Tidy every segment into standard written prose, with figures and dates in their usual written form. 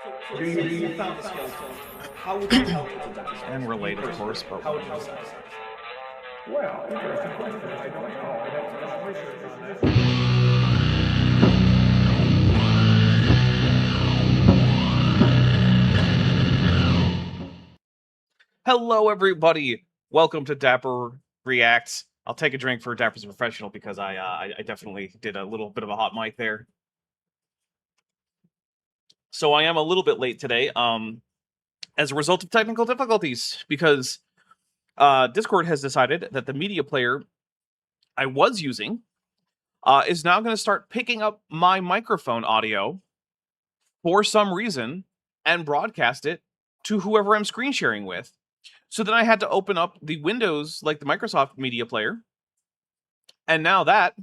So let's say you found a skeleton. How would you help with that? And relate, of course, but How would you do that? Well, interesting question. I don't know. I'd have to do some research on that. hello, everybody. Welcome to Dapper Reacts. I'll take a drink for Dapper's Professional because I definitely did a little bit of a hot mic there. So I am a little bit late today, as a result of technical difficulties, because Discord has decided that the media player I was using is now going to start picking up my microphone audio for some reason and broadcast it to whoever I'm screen sharing with. So then I had to open up the Windows, like the Microsoft media player. And now that,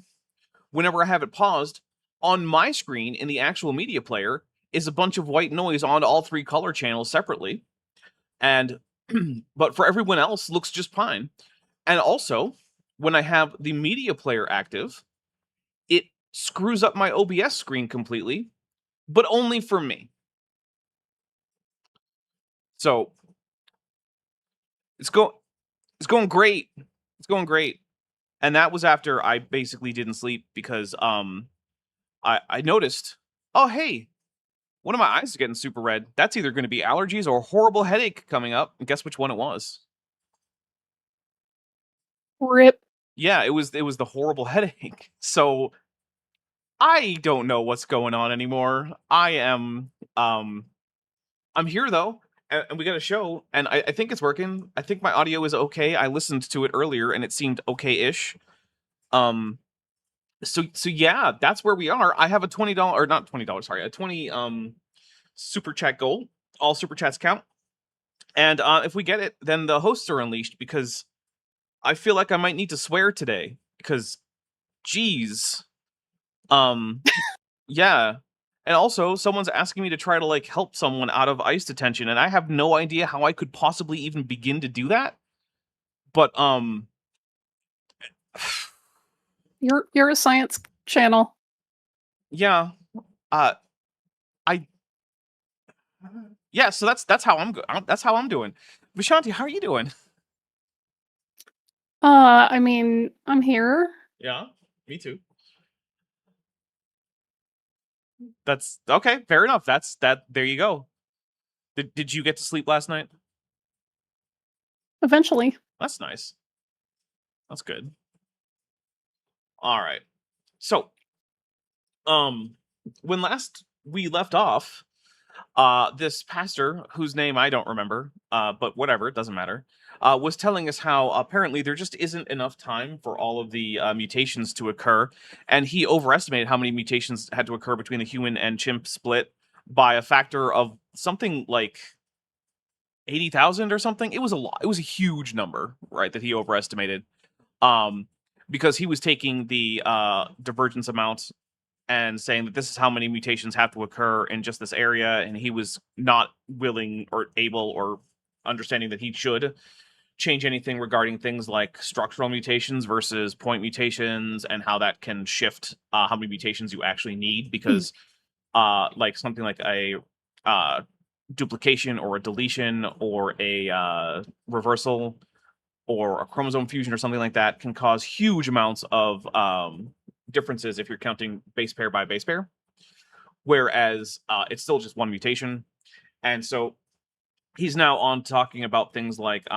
whenever I have it paused, on my screen in the actual media player is a bunch of white noise on all three color channels separately. And, but for everyone else, looks just fine. And also, when I have the media player active, it screws up my OBS screen completely, but only for me. So it's going great. It's going great. And that was after I basically didn't sleep because I noticed, oh hey, one of my eyes is getting super red. That's either going to be allergies or a horrible headache coming up. And guess which one it was? Rip. Yeah, it was the horrible headache. So I don't know what's going on anymore. I'm here though, and we got a show, and I think it's working. I think my audio is okay. I listened to it earlier and it seemed okay-ish. So yeah, that's where we are. I have a $20 or not $20, sorry, a 20 super chat goal. All super chats count. And if we get it, then the hosts are unleashed because I feel like I might need to swear today because geez. Yeah. And also someone's asking me to try to like help someone out of ICE detention and I have no idea how I could possibly even begin to do that. But You're a science channel. yeah. I yeah, so that's how that's how I'm doing. Vishanti, how are you doing? I mean, I'm here. Yeah, me too. That's okay, fair enough. That's that there you go. Did you get to sleep last night? Eventually. That's nice. That's good. All right. So, when last we left off, this pastor, whose name I don't remember, but whatever, it doesn't matter, was telling us how apparently there just isn't enough time for all of the mutations to occur, and he overestimated how many mutations had to occur between the human and chimp split by a factor of something like 80,000 or something. It was a lot. It was a huge number, right, that he overestimated. Because he was taking the divergence amount and saying that this is how many mutations have to occur in just this area, and he was not willing or able or understanding that he should change anything regarding things like structural mutations versus point mutations and how that can shift how many mutations you actually need because like something like a duplication or a deletion or a reversal or a chromosome fusion or something like that can cause huge amounts of differences if you're counting base pair by base pair, whereas it's still just one mutation. And so he's now on talking about things like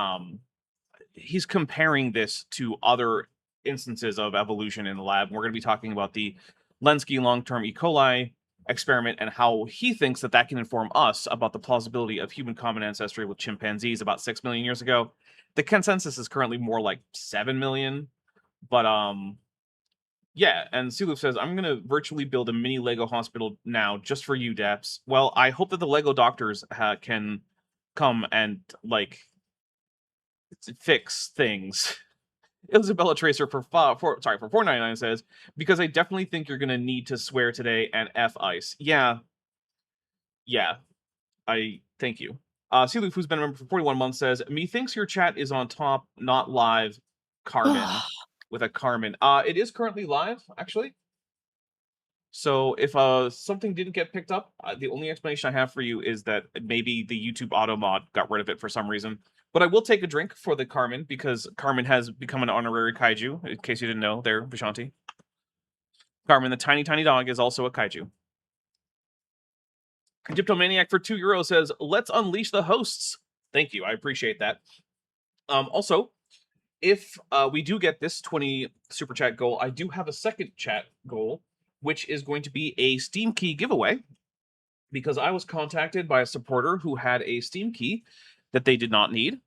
he's comparing this to other instances of evolution in the lab. We're going to be talking about the Lenski long-term E. coli experiment and how he thinks that that can inform us about the plausibility of human common ancestry with chimpanzees about 6 million years ago. The consensus is currently more like 7 million, but yeah, and Siluf says, I'm going to virtually build a mini Lego hospital now just for you, Daps. Well, I hope that the Lego doctors can come and, like, fix things. Isabella Tracer for 4.99 says, because I definitely think you're going to need to swear today and F ice. Yeah. Yeah. I thank you. Siluf, who's been a member for 41 months, says, methinks your chat is on top, not live. Carmen. With a Carmen. It is currently live, actually. So if something didn't get picked up, the only explanation I have for you is that maybe the YouTube auto mod got rid of it for some reason. But I will take a drink for the Carmen, because Carmen has become an honorary kaiju, in case you didn't know there, Vishanti. Carmen, the tiny, tiny dog, is also a kaiju. Diptomaniac for €2 says, let's unleash the hosts. Thank you. I appreciate that. Also, if we do get this 20 super chat goal, I do have a second chat goal, which is going to be a Steam key giveaway, because I was contacted by a supporter who had a Steam key that they did not need,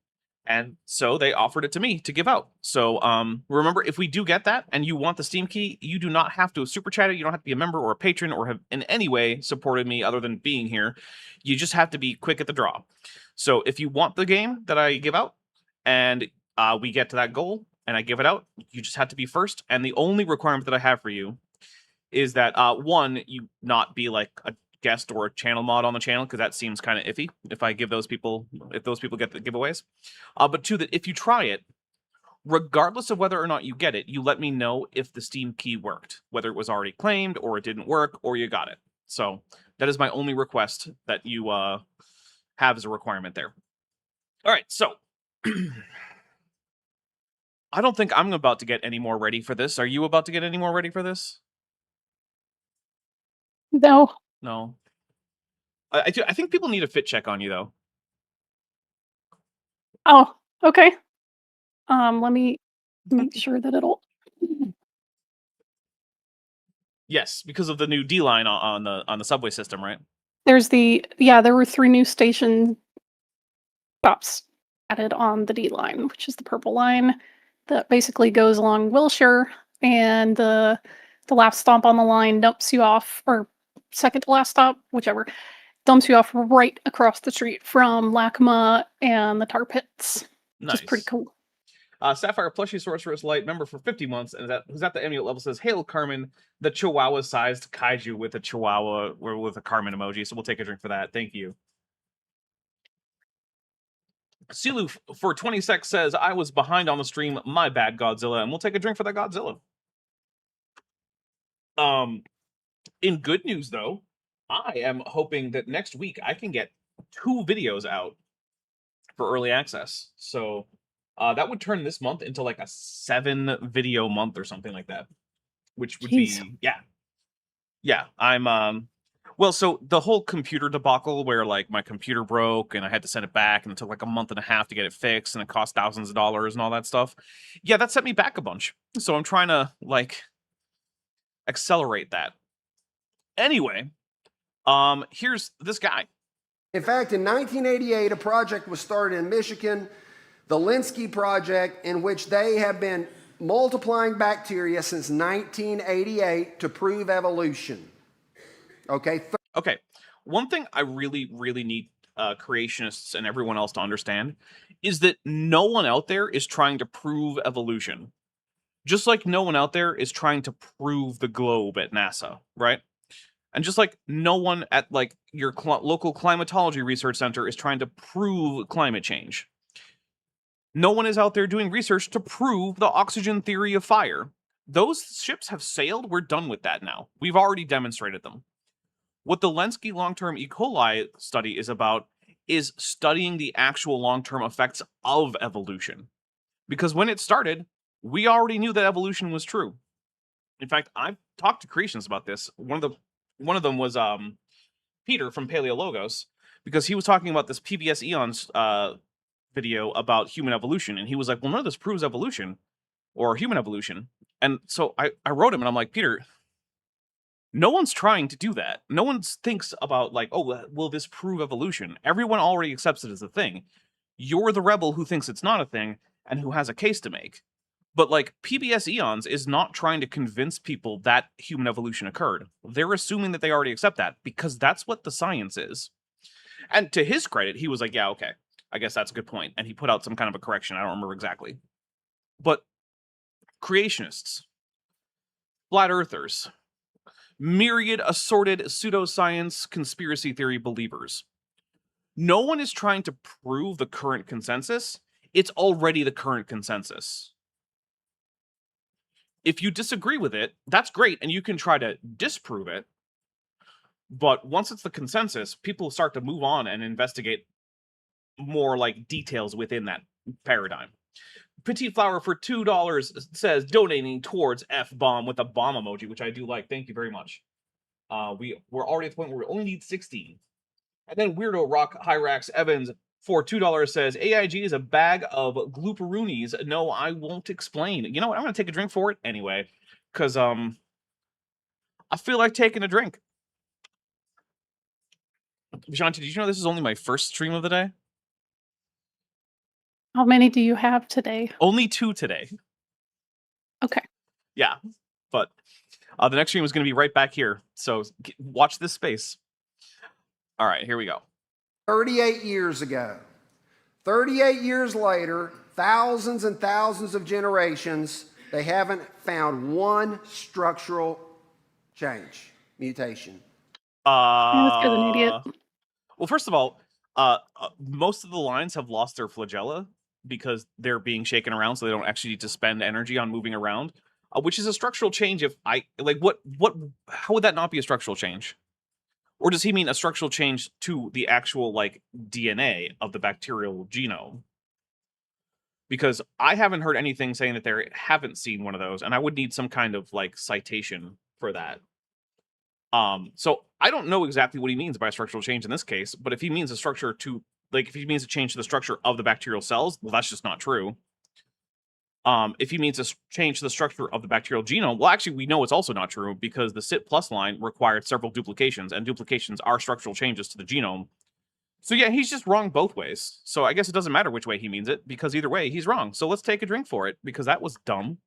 and so they offered it to me to give out. So remember, if we do get that and you want the Steam key, you do not have to super chat it. You don't have to be a member or a patron or have in any way supported me other than being here. You just have to be quick at the draw. So if you want the game that I give out and we get to that goal and I give it out, you just have to be first. And the only requirement that I have for you is that one, you not be like a guest or a channel mod on the channel, because that seems kind of iffy if those people get the giveaways. But two, that if you try it, regardless of whether or not you get it, you let me know if the Steam key worked, whether it was already claimed or it didn't work or you got it. So that is my only request that you have as a requirement there. All right, so I don't think I'm about to get any more ready for this. Are you about to get any more ready for this? No. No. I think people need a fit check on you, though. Oh, okay. Let me make sure that it'll. Yes, because of the new D line on the subway system, right? There were 3 new station stops added on the D line, which is the purple line that basically goes along Wilshire, and the last stop on the line dumps you off, or second to last stop, whichever, dumps you off right across the street from LACMA and the tar pits. Nice. Which is pretty cool. Sapphire Plushy Sorceress Light, member for 50 months, and who's at the emulate level, says, Hail Carmen, the Chihuahua-sized kaiju with a Chihuahua or with a Carmen emoji. So we'll take a drink for that. Thank you. Silu for 20 secs says, I was behind on the stream. My bad, Godzilla. And we'll take a drink for that Godzilla. In good news, though, I am hoping that next week I can get 2 videos out for early access. So that would turn this month into like a 7 video month or something like that, which would be, yeah. I'm well, so the whole computer debacle where like my computer broke and I had to send it back and it took like a month and a half to get it fixed and it cost thousands of dollars and all that stuff. Yeah, that set me back a bunch. So I'm trying to like accelerate that. Anyway, here's this guy. In fact, in 1988, a project was started in Michigan, the Linsky Project, in which they have been multiplying bacteria since 1988 to prove evolution. Okay. Okay. One thing I really, really need creationists and everyone else to understand is that no one out there is trying to prove evolution. Just like no one out there is trying to prove the globe at NASA, right? And just like no one at like your local climatology research center is trying to prove climate change. No one is out there doing research to prove the oxygen theory of fire. Those ships have sailed. We're done with that now. We've already demonstrated them. What the Linsky long-term E. coli study is about is studying the actual long-term effects of evolution. Because when it started, we already knew that evolution was true. In fact, I've talked to creationists about this. One of them was Peter from Paleologos, because he was talking about this PBS Eons video about human evolution, and he was like, well, none of this proves evolution or human evolution. And so I wrote him and I'm like, Peter, no one's trying to do that. No one thinks about like, oh, will this prove evolution? Everyone already accepts it as a thing. You're the rebel who thinks it's not a thing and who has a case to make. But like PBS Eons is not trying to convince people that human evolution occurred. They're assuming that they already accept that because that's what the science is. And to his credit, he was like, yeah, okay, I guess that's a good point. And he put out some kind of a correction. I don't remember exactly. But creationists, flat earthers, myriad assorted pseudoscience conspiracy theory believers. No one is trying to prove the current consensus. It's already the current consensus. if you disagree with it, that's great, and you can try to disprove it. But once it's the consensus, people start to move on and investigate more like details within that paradigm. Petite Flower for $2 says donating towards F-bomb with a bomb emoji, which I do like. Thank you very much. We're already at the point where we only need 16. And then Weirdo Rock Hyrax Evans for $2 says AIG is a bag of glooperoonies. No, I won't explain. You know what? I'm gonna take a drink for it anyway, because I feel like taking a drink. Shanti, did you know this is only my first stream of the day? How many do you have today? Only 2 today. Okay. Yeah, but the next stream is going to be right back here. So watch this space. All right, here we go. 38 years ago. 38 years later, thousands and thousands of generations, they haven't found one structural change, mutation. That's good, an idiot. Well, first of all, most of the lines have lost their flagella because they're being shaken around, so they don't actually need to spend energy on moving around, which is a structural change. If I like, how would that not be a structural change? Or does he mean a structural change to the actual like DNA of the bacterial genome? Because I haven't heard anything saying that they haven't seen one of those, and I would need some kind of like citation for that. So I don't know exactly what he means by structural change in this case, but if he means a structure to, like, if he means a change to the structure of the bacterial cells, well, that's just not true. If he means a change to the structure of the bacterial genome, well, actually, we know it's also not true because the CIT plus line required several duplications, and duplications are structural changes to the genome. So yeah, he's just wrong both ways. So I guess it doesn't matter which way he means it, because either way, he's wrong. So let's take a drink for it, because that was dumb.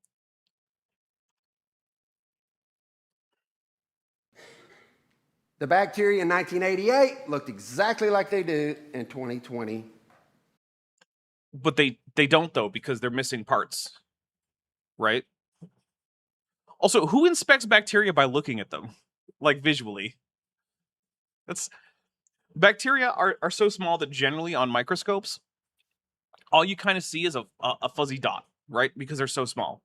The bacteria in 1988 looked exactly like they do in 2020. But they don't, though, because they're missing parts, right? Also, who inspects bacteria by looking at them, like visually? Bacteria are so small that generally on microscopes, all you kind of see is a fuzzy dot, right? Because they're so small.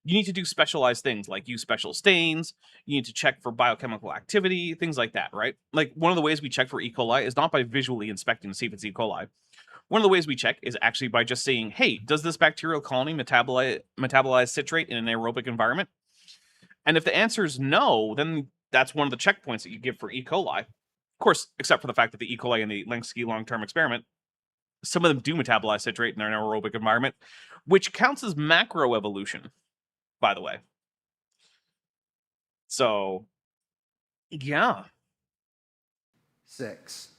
You need to do specialized things like use special stains. You need to check for biochemical activity, things like that, right? Like one of the ways we check for E. coli is not by visually inspecting to see if it's E. coli. One of the ways we check is actually by just saying, hey, does this bacterial colony metabolize citrate in an aerobic environment? And if the answer is no, then that's one of the checkpoints that you give for E. coli. Of course, except for the fact that the E. coli in the Lenski long-term experiment, some of them do metabolize citrate in an aerobic environment, which counts as macroevolution, by the way. So, yeah. 6.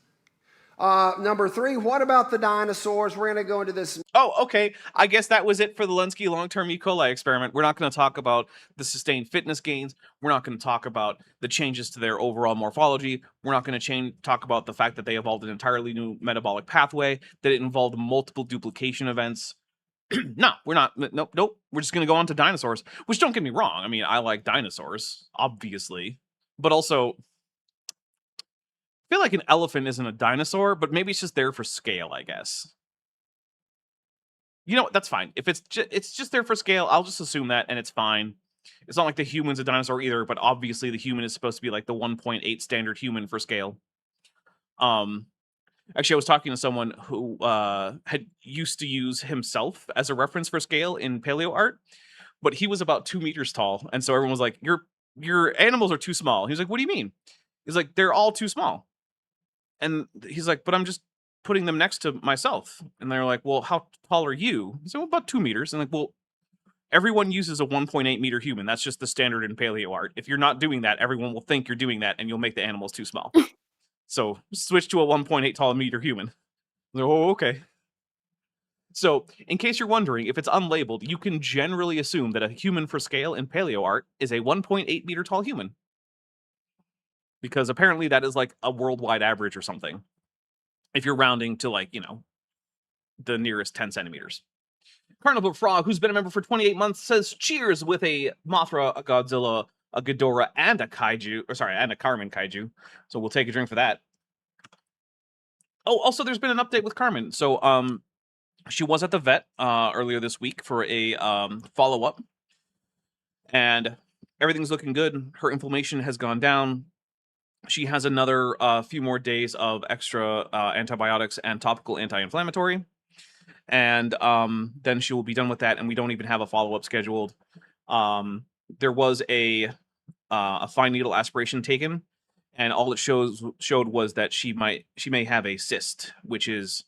Number 3, what about the dinosaurs? We're going to go into this. Oh, okay. I guess that was it for the Lenski long-term E. coli experiment. We're not going to talk about the sustained fitness gains. We're not going to talk about the changes to their overall morphology. We're not going to talk about the fact that they evolved an entirely new metabolic pathway, that it involved multiple duplication events. No, we're not. Nope. We're just going to go on to dinosaurs, which, don't get me wrong. I mean, I like dinosaurs, obviously. But also, I feel like an elephant isn't a dinosaur, but maybe it's just there for scale, I guess. You know what? That's fine. If it's just there for scale, I'll just assume that, and it's fine. It's not like the human's a dinosaur either, but obviously the human is supposed to be like the 1.8 standard human for scale. Actually, I was talking to someone who had used to use himself as a reference for scale in paleo art, but he was about 2 meters tall, and so everyone was like, "Your animals are too small." He was like, "What do you mean?" He's like, "They're all too small." And he's like, "But I'm just putting them next to myself." And they're like, "Well, how tall are you?" He said, "Well, about 2 meters." And like, "Well, everyone uses a 1.8 meter human. That's just the standard in paleo art. If you're not doing that, everyone will think you're doing that, and you'll make the animals too small. So switch to a 1.8 tall meter human." Like, oh, okay. So, in case you're wondering, if it's unlabeled, you can generally assume that a human for scale in paleo art is a 1.8 meter tall human. Because apparently that is like a worldwide average or something. If you're rounding to like, the nearest 10 centimeters. Carnival Frog, who's been a member for 28 months, says cheers with a Mothra, a Godzilla, a Ghidorah, and a Kaiju. And a Carmen Kaiju. So we'll take a drink for that. Oh, also there's been an update with Carmen. So she was at the vet earlier this week for a follow-up. and everything's looking good. Her inflammation has gone down. She has another few more days of extra antibiotics and topical anti-inflammatory, and then she will be done with that. And we don't even have a follow-up scheduled. There was a fine needle aspiration taken, and all it showed was that she may have a cyst, which is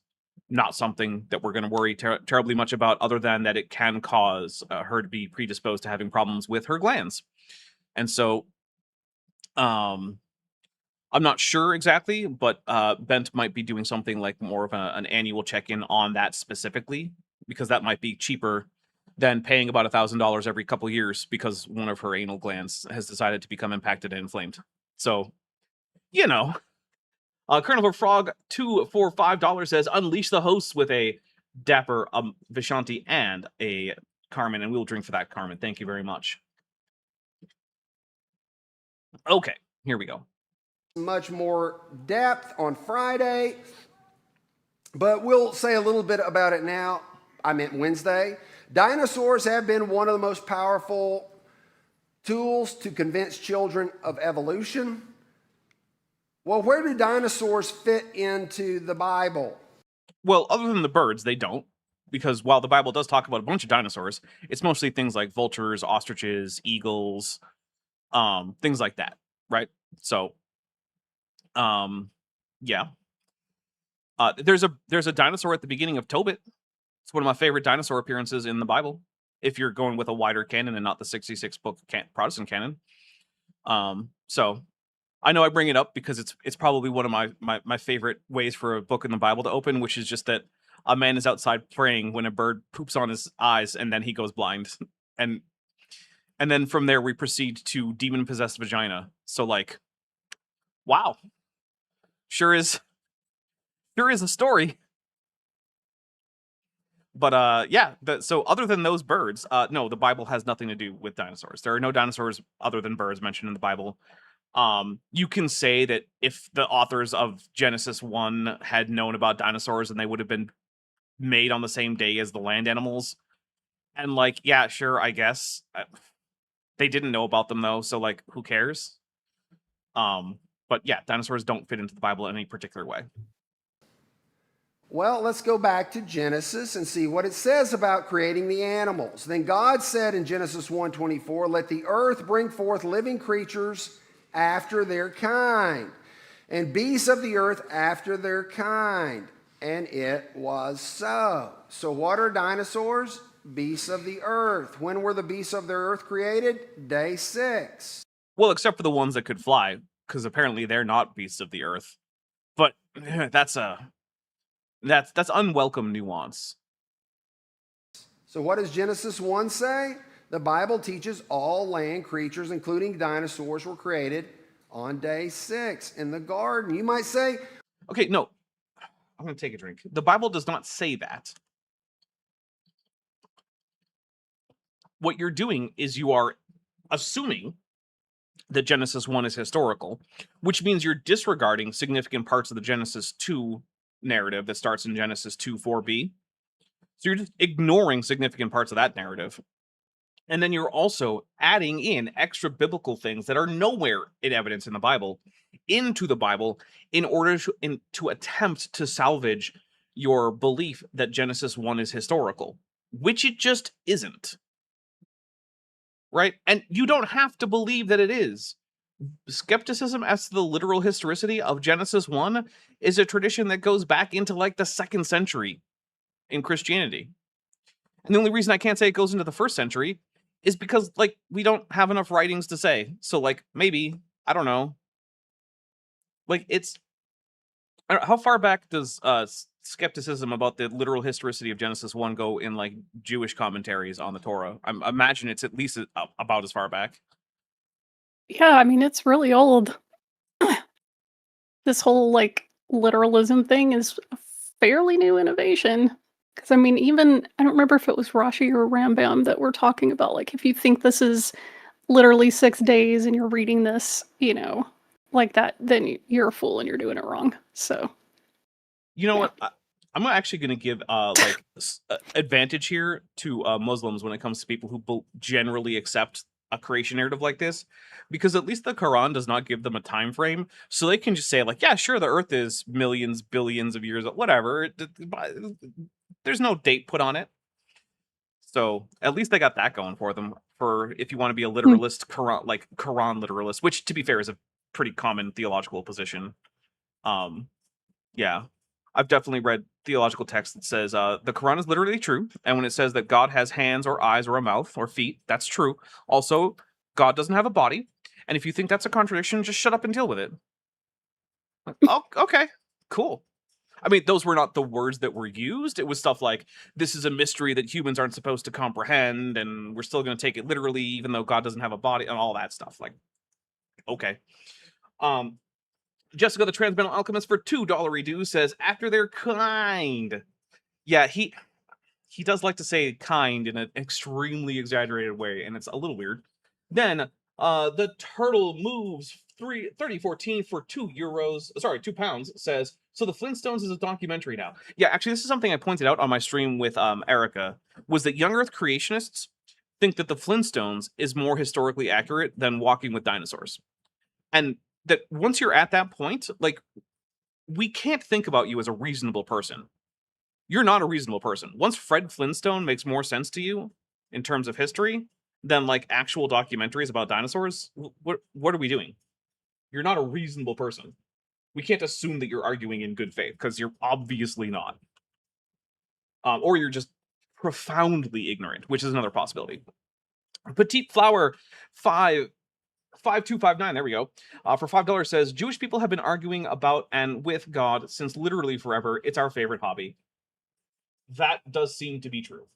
not something that we're going to worry terribly much about, other than that it can cause her to be predisposed to having problems with her glands. And so, I'm not sure exactly, but Bent might be doing something like more of an annual check-in on that specifically, because that might be cheaper than paying about $1,000 every couple years because one of her anal glands has decided to become impacted and inflamed. So, you know. Colonel Frog 245 says, unleash the hosts with a Dapper, Vishanti, and a Carmen, and we'll drink for that, Carmen. Thank you very much. Okay, here we go. Much more depth on Friday, but we'll say a little bit about it now. I meant Wednesday. Dinosaurs have been one of the most powerful tools to convince children of evolution. Well, where do dinosaurs fit into the Bible? Well, other than the birds, they don't. Because while the Bible does talk about a bunch of dinosaurs, it's mostly things like vultures, ostriches, eagles, things like that, right? So, yeah. There's a dinosaur at the beginning of Tobit. It's one of my favorite dinosaur appearances in the Bible, if you're going with a wider canon and not the 66 book Protestant canon. So I know I bring it up because it's probably one of my favorite ways for a book in the Bible to open, which is just that a man is outside praying when a bird poops on his eyes and then he goes blind. And then from there we proceed to demon-possessed vagina. So like, wow. Sure is a story. But yeah, so other than those birds, no, the Bible has nothing to do with dinosaurs. There are no dinosaurs other than birds mentioned in the Bible. You can say that if the authors of Genesis 1 had known about dinosaurs, and they would have been made on the same day as the land animals. And like, yeah, sure, I guess. They didn't know about them though, so like, who cares? But yeah, dinosaurs don't fit into the Bible in any particular way. Well, let's go back to Genesis and see what it says about creating the animals. Then God said in Genesis 1:24, let the earth bring forth living creatures after their kind, and beasts of the earth after their kind. And it was so. So what are dinosaurs? Beasts of the earth. When were the beasts of the earth created? Day 6. Well, except for the ones that could fly, because apparently they're not beasts of the earth. But that's unwelcome nuance. So what does Genesis 1 say? The Bible teaches all land creatures, including dinosaurs, were created on day 6 in the garden. You might say, okay, no, I'm going to take a drink. The Bible does not say that. What you're doing is you are assuming that Genesis 1 is historical, which means you're disregarding significant parts of the Genesis 2 narrative that starts in Genesis 2:4b. So you're just ignoring significant parts of that narrative. And then you're also adding in extra biblical things that are nowhere in evidence in the Bible into the Bible in order to attempt to salvage your belief that Genesis 1 is historical, which it just isn't. Right? And you don't have to believe that it is. Skepticism as to the literal historicity of Genesis 1 is a tradition that goes back into like the 2nd century in Christianity. And the only reason I can't say it goes into the 1st century is because like we don't have enough writings to say. So like maybe, I don't know. Like how far back does skepticism about the literal historicity of Genesis 1 go in like Jewish commentaries on the Torah? I imagine it's at least about as far back. Yeah, I mean, it's really old. This whole like literalism thing is a fairly new innovation. Because I mean, even I don't remember if it was Rashi or Rambam that were talking about like if you think this is literally 6 days and you're reading this, like that, then you're a fool and you're doing it wrong. So, you know what? I'm actually going to give advantage here to Muslims when it comes to people who generally accept a creation narrative like this, because at least the Quran does not give them a time frame, so they can just say like, yeah, sure, the Earth is millions, billions of years, whatever. There's no date put on it, so at least they got that going for them. For if you want to be a literalist, Quran literalist, which to be fair is a pretty common theological position. Yeah, I've definitely read theological text that says the Quran is literally true, and when it says that God has hands or eyes or a mouth or feet, that's true. Also, God doesn't have a body, and if you think that's a contradiction, just shut up and deal with it. Oh, okay, cool. I mean, those were not the words that were used. It was stuff like, this is a mystery that humans aren't supposed to comprehend, and we're still going to take it literally, even though God doesn't have a body, and all that stuff. Like, okay. Jessica the Transcendental Alchemist for $2 redo says, after they're kind. Yeah, he does like to say kind in an extremely exaggerated way, and it's a little weird. Then the Turtle Moves 3014 for £2 says, so the Flintstones is a documentary now. Yeah, actually, this is something I pointed out on my stream with Erica, was that young Earth creationists think that the Flintstones is more historically accurate than Walking with Dinosaurs. And that once you're at that point, like, we can't think about you as a reasonable person. You're not a reasonable person. Once Fred Flintstone makes more sense to you in terms of history than like actual documentaries about dinosaurs, what are we doing? You're not a reasonable person. We can't assume that you're arguing in good faith, because you're obviously not. Or you're just profoundly ignorant, which is another possibility. Petite Flower 5259, there we go, for $5 says, Jewish people have been arguing about and with God since literally forever. It's our favorite hobby. That does seem to be true.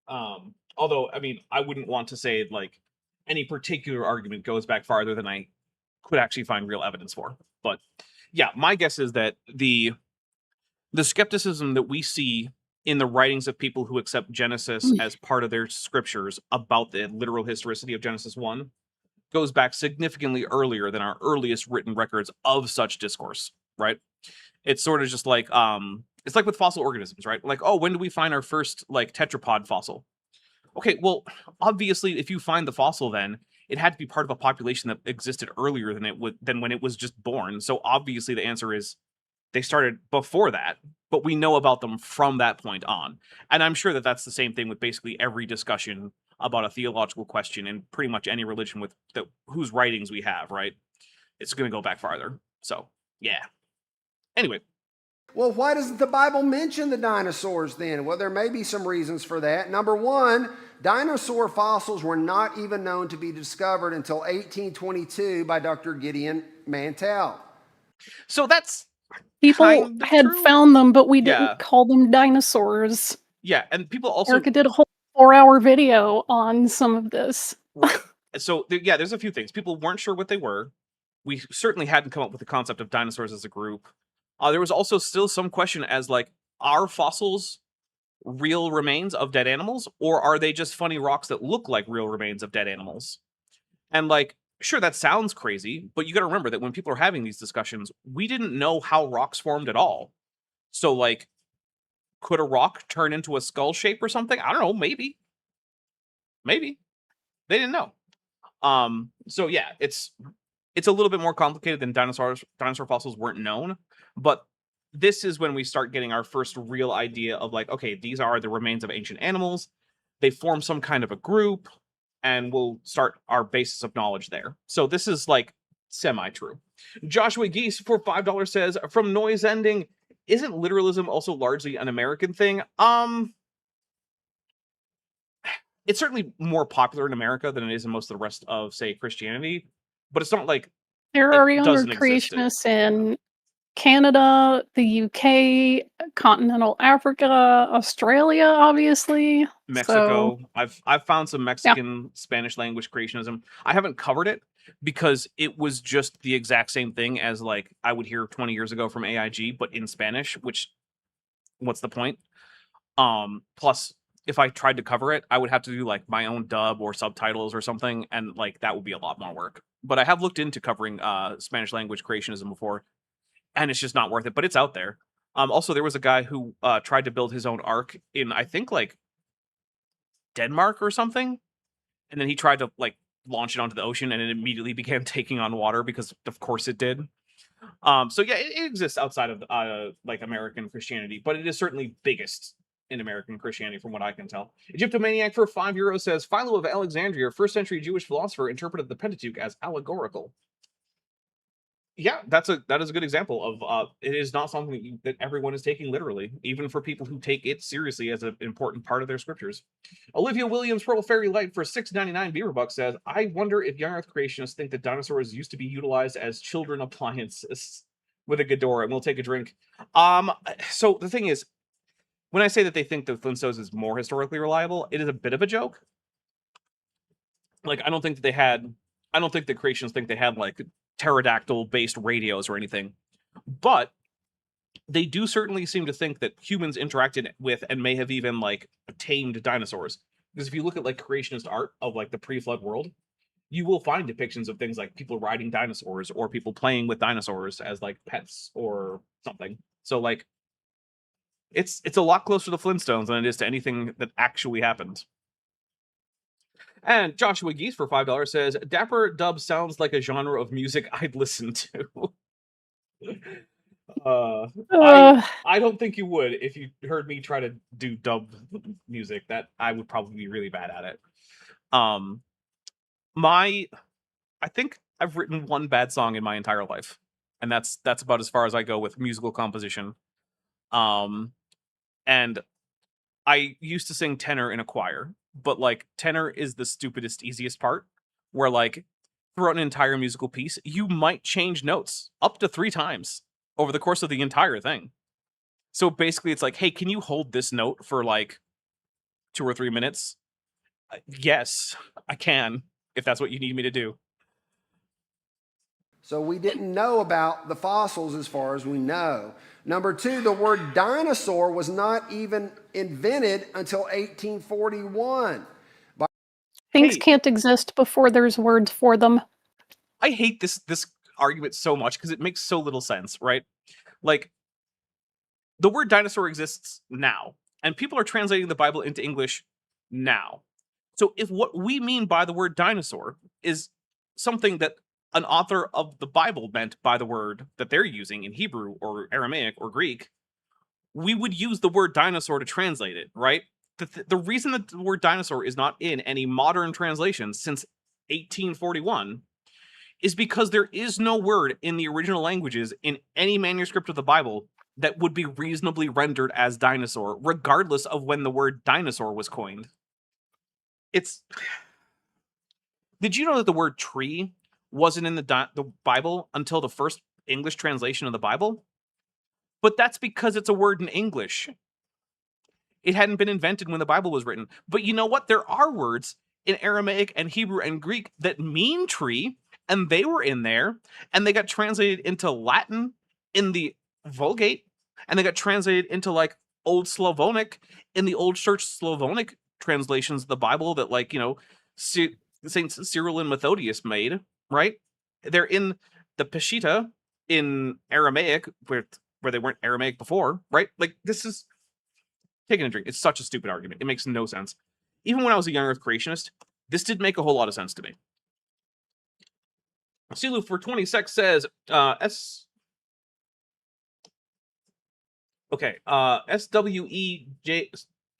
Although, I mean, I wouldn't want to say like any particular argument goes back farther than I could actually find real evidence for. But yeah, my guess is that the skepticism that we see in the writings of people who accept Genesis as part of their scriptures about the literal historicity of Genesis 1 goes back significantly earlier than our earliest written records of such discourse, right? It's sort of just like, it's like with fossil organisms, right? Like, oh, when do we find our first like tetrapod fossil? Okay, well, obviously, if you find the fossil, then it had to be part of a population that existed earlier than when it was just born. So obviously, the answer is they started before that, but we know about them from that point on. And I'm sure that that's the same thing with basically every discussion about a theological question in pretty much any religion with whose writings we have, right? It's going to go back farther. So, yeah. Anyway. Well, why doesn't the Bible mention the dinosaurs then? Well, there may be some reasons for that. Number one, dinosaur fossils were not even known to be discovered until 1822 by Dr. Gideon Mantell. So that's people kind of had true. Found them, but we didn't call them dinosaurs. Yeah, and people also... Erica did a whole 4-hour video on some of this. Right. So, yeah, there's a few things. People weren't sure what they were. We certainly hadn't come up with the concept of dinosaurs as a group. There was also still some question as, like, are fossils real remains of dead animals, or are they just funny rocks that look like real remains of dead animals? And, like, sure, that sounds crazy, but you got to remember that when people are having these discussions, we didn't know how rocks formed at all. So, like, could a rock turn into a skull shape or something? I don't know, maybe. Maybe. They didn't know. So, yeah, it's a little bit more complicated than dinosaur fossils weren't known, but this is when we start getting our first real idea of like, okay, these are the remains of ancient animals. They form some kind of a group, and we'll start our basis of knowledge there. So this is like semi-true. Joshua Geese for $5 says, from noise ending, isn't literalism also largely an American thing? It's certainly more popular in America than it is in most of the rest of, say, Christianity. But it's not like there are younger creationists in Canada, the UK, continental Africa, Australia, obviously, Mexico. So, I've found some Mexican Spanish language creationism. I haven't covered it because it was just the exact same thing as like I would hear 20 years ago from AIG, but in Spanish. Which, what's the point? Plus, if I tried to cover it, I would have to do like my own dub or subtitles or something, and like that would be a lot more work. But I have looked into covering Spanish language creationism before, and it's just not worth it. But it's out there. Also, there was a guy who tried to build his own ark in, I think, like Denmark or something, and then he tried to like launch it onto the ocean, and it immediately began taking on water because of course it did. So yeah, it exists outside of like American Christianity, but it is certainly biggest in American Christianity from what I can tell. Egyptomaniac for €5 says Philo of Alexandria, first century Jewish philosopher, interpreted the Pentateuch as allegorical. Yeah, that is a good example of it is not something that everyone is taking literally, even for people who take it seriously as an important part of their scriptures. Olivia Williams, Purple Fairy Light for $6.99 Beaverbuck says, I wonder if young Earth creationists think that dinosaurs used to be utilized as children appliances with a Ghidorah, and we'll take a drink. So the thing is, when I say that they think the Flintstones is more historically reliable, it is a bit of a joke. Like, I don't think the creationists think they had like pterodactyl-based radios or anything, but they do certainly seem to think that humans interacted with and may have even like tamed dinosaurs. Because if you look at like creationist art of like the pre-flood world, you will find depictions of things like people riding dinosaurs or people playing with dinosaurs as like pets or something. So like it's a lot closer to Flintstones than it is to anything that actually happened. And Joshua Geese for $5 says, Dapper dub sounds like a genre of music I'd listen to. I don't think you would if you heard me try to do dub music. That I would probably be really bad at it. I think I've written one bad song in my entire life, and that's about as far as I go with musical composition. And I used to sing tenor in a choir, but like tenor is the stupidest, easiest part, where like throughout an entire musical piece, you might change notes up to 3 times over the course of the entire thing. So basically it's like, hey, can you hold this note for like 2 or 3 minutes? Yes, I can, if that's what you need me to do. So we didn't know about the fossils as far as we know. Number 2, the word dinosaur was not even invented until 1841. Things can't exist before there's words for them. I hate this argument so much because it makes so little sense, right? Like, the word dinosaur exists now, and people are translating the Bible into English now. So if what we mean by the word dinosaur is something that an author of the Bible meant by the word that they're using in Hebrew or Aramaic or Greek, we would use the word dinosaur to translate it, right? The reason that the word dinosaur is not in any modern translations since 1841 is because there is no word in the original languages in any manuscript of the Bible that would be reasonably rendered as dinosaur, regardless of when the word dinosaur was coined. Did you know that the word tree wasn't in the Bible until the first English translation of the Bible? But that's because it's a word in English. It hadn't been invented when the Bible was written. But you know what? There are words in Aramaic and Hebrew and Greek that mean tree, and they were in there, and they got translated into Latin in the Vulgate, and they got translated into like Old Slavonic in the Old Church Slavonic translations of the Bible that, like, you know, Saints Cyril and Methodius made, right? They're in the Peshitta in Aramaic, where they weren't Aramaic before, right? Like, this is taking a drink. It's such a stupid argument. It makes no sense. Even when I was a young Earth creationist, this did make a whole lot of sense to me. Silu for 26 says, SWEJ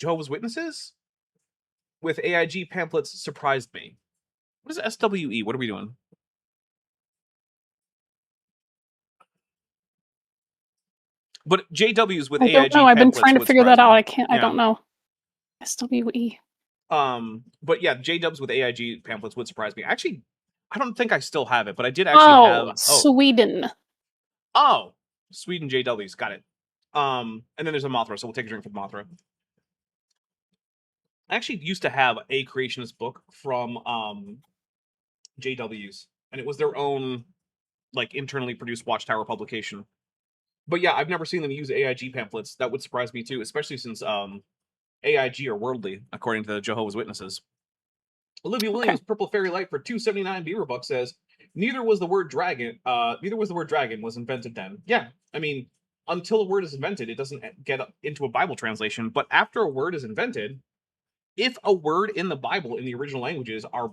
Jehovah's Witnesses with AIG pamphlets surprised me. What is SWE? What are we doing? But JWs with AIG I don't know. I've been trying to would figure that surprise out. me. I can't. Yeah. I don't know. SWE. But yeah, JDubs with AIG pamphlets would surprise me. Actually, I don't think I still have it, but I did actually have. Sweden. Oh, Sweden JWs. Got it. And then there's a Mothra, so we'll take a drink for the Mothra. I actually used to have a creationist book from JWs, and it was their own, like, internally produced Watchtower publication. But yeah, I've never seen them use AIG pamphlets. That would surprise me too, especially since AIG are worldly, according to the Jehovah's Witnesses. Olivia Williams, Purple Fairy Light for $2.79 Beaverbuck says, neither was the word dragon was invented then. Yeah, I mean, until a word is invented, it doesn't get into a Bible translation. But after a word is invented, if a word in the Bible in the original languages are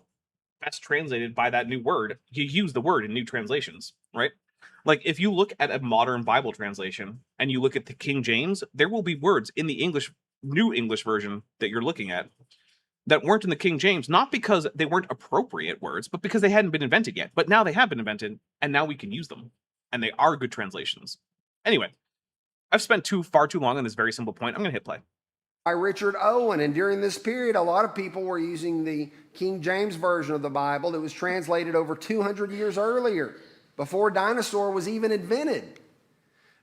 best translated by that new word, you use the word in new translations, right? Like if you look at a modern Bible translation and you look at the King James, there will be words in the New English version that you're looking at that weren't in the King James, not because they weren't appropriate words, but because they hadn't been invented yet. But now they have been invented, and now we can use them, and they are good translations. Anyway, I've spent far too long on this very simple point. I'm going to hit play. By Richard Owen. And during this period, a lot of people were using the King James Version of the Bible that was translated over 200 years earlier, before dinosaur was even invented.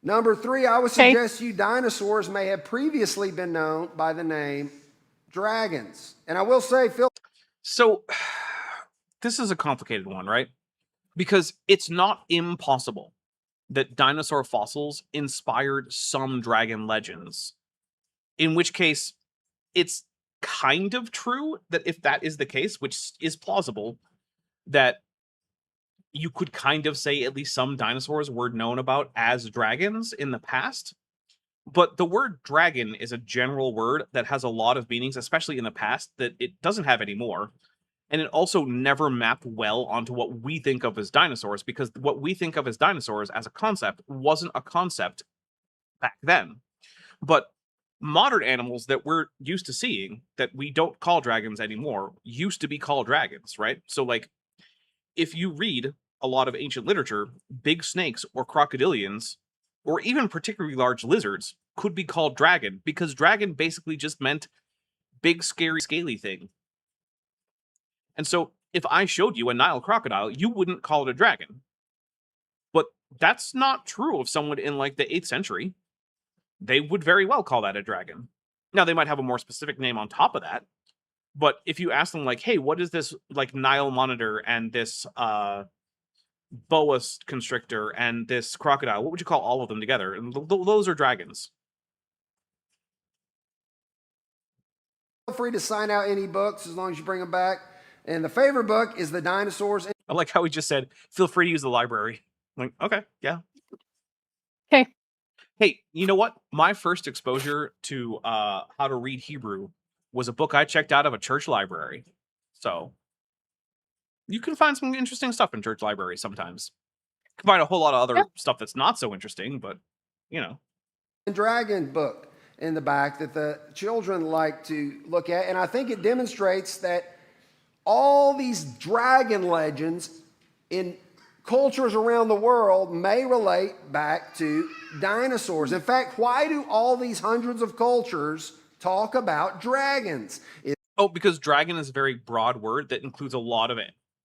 Number 3, I would suggest you dinosaurs may have previously been known by the name dragons. And I will say, Phil. So, this is a complicated one, right? Because it's not impossible that dinosaur fossils inspired some dragon legends. In which case, it's kind of true that if that is the case, which is plausible, that you could kind of say at least some dinosaurs were known about as dragons in the past. But the word dragon is a general word that has a lot of meanings, especially in the past, that it doesn't have anymore. And it also never mapped well onto what we think of as dinosaurs, because what we think of as dinosaurs as a concept wasn't a concept back then. But modern animals that we're used to seeing that we don't call dragons anymore used to be called dragons, right? So like if you read a lot of ancient literature, big snakes or crocodilians or even particularly large lizards could be called dragon, because dragon basically just meant big scary scaly thing. And so if I showed you a Nile crocodile, you wouldn't call it a dragon. But that's not true of someone in like the 8th century. They would very well call that a dragon. Now, they might have a more specific name on top of that. But if you ask them, like, hey, what is this, like, Nile monitor and this boa constrictor and this crocodile, what would you call all of them together? And those are dragons. Feel free to sign out any books as long as you bring them back. And the favorite book is The Dinosaurs. I like how he just said, feel free to use the library. I'm like, okay, yeah. Okay. Hey, you know what? My first exposure to how to read Hebrew was a book I checked out of a church library. So you can find some interesting stuff in church libraries sometimes. You can find a whole lot of other stuff that's not so interesting, but, you know. Dragon book in the back that the children like to look at. And I think it demonstrates that all these dragon legends in cultures around the world may relate back to dinosaurs. In fact, why do all these hundreds of cultures talk about dragons? Because dragon is a very broad word that includes a lot of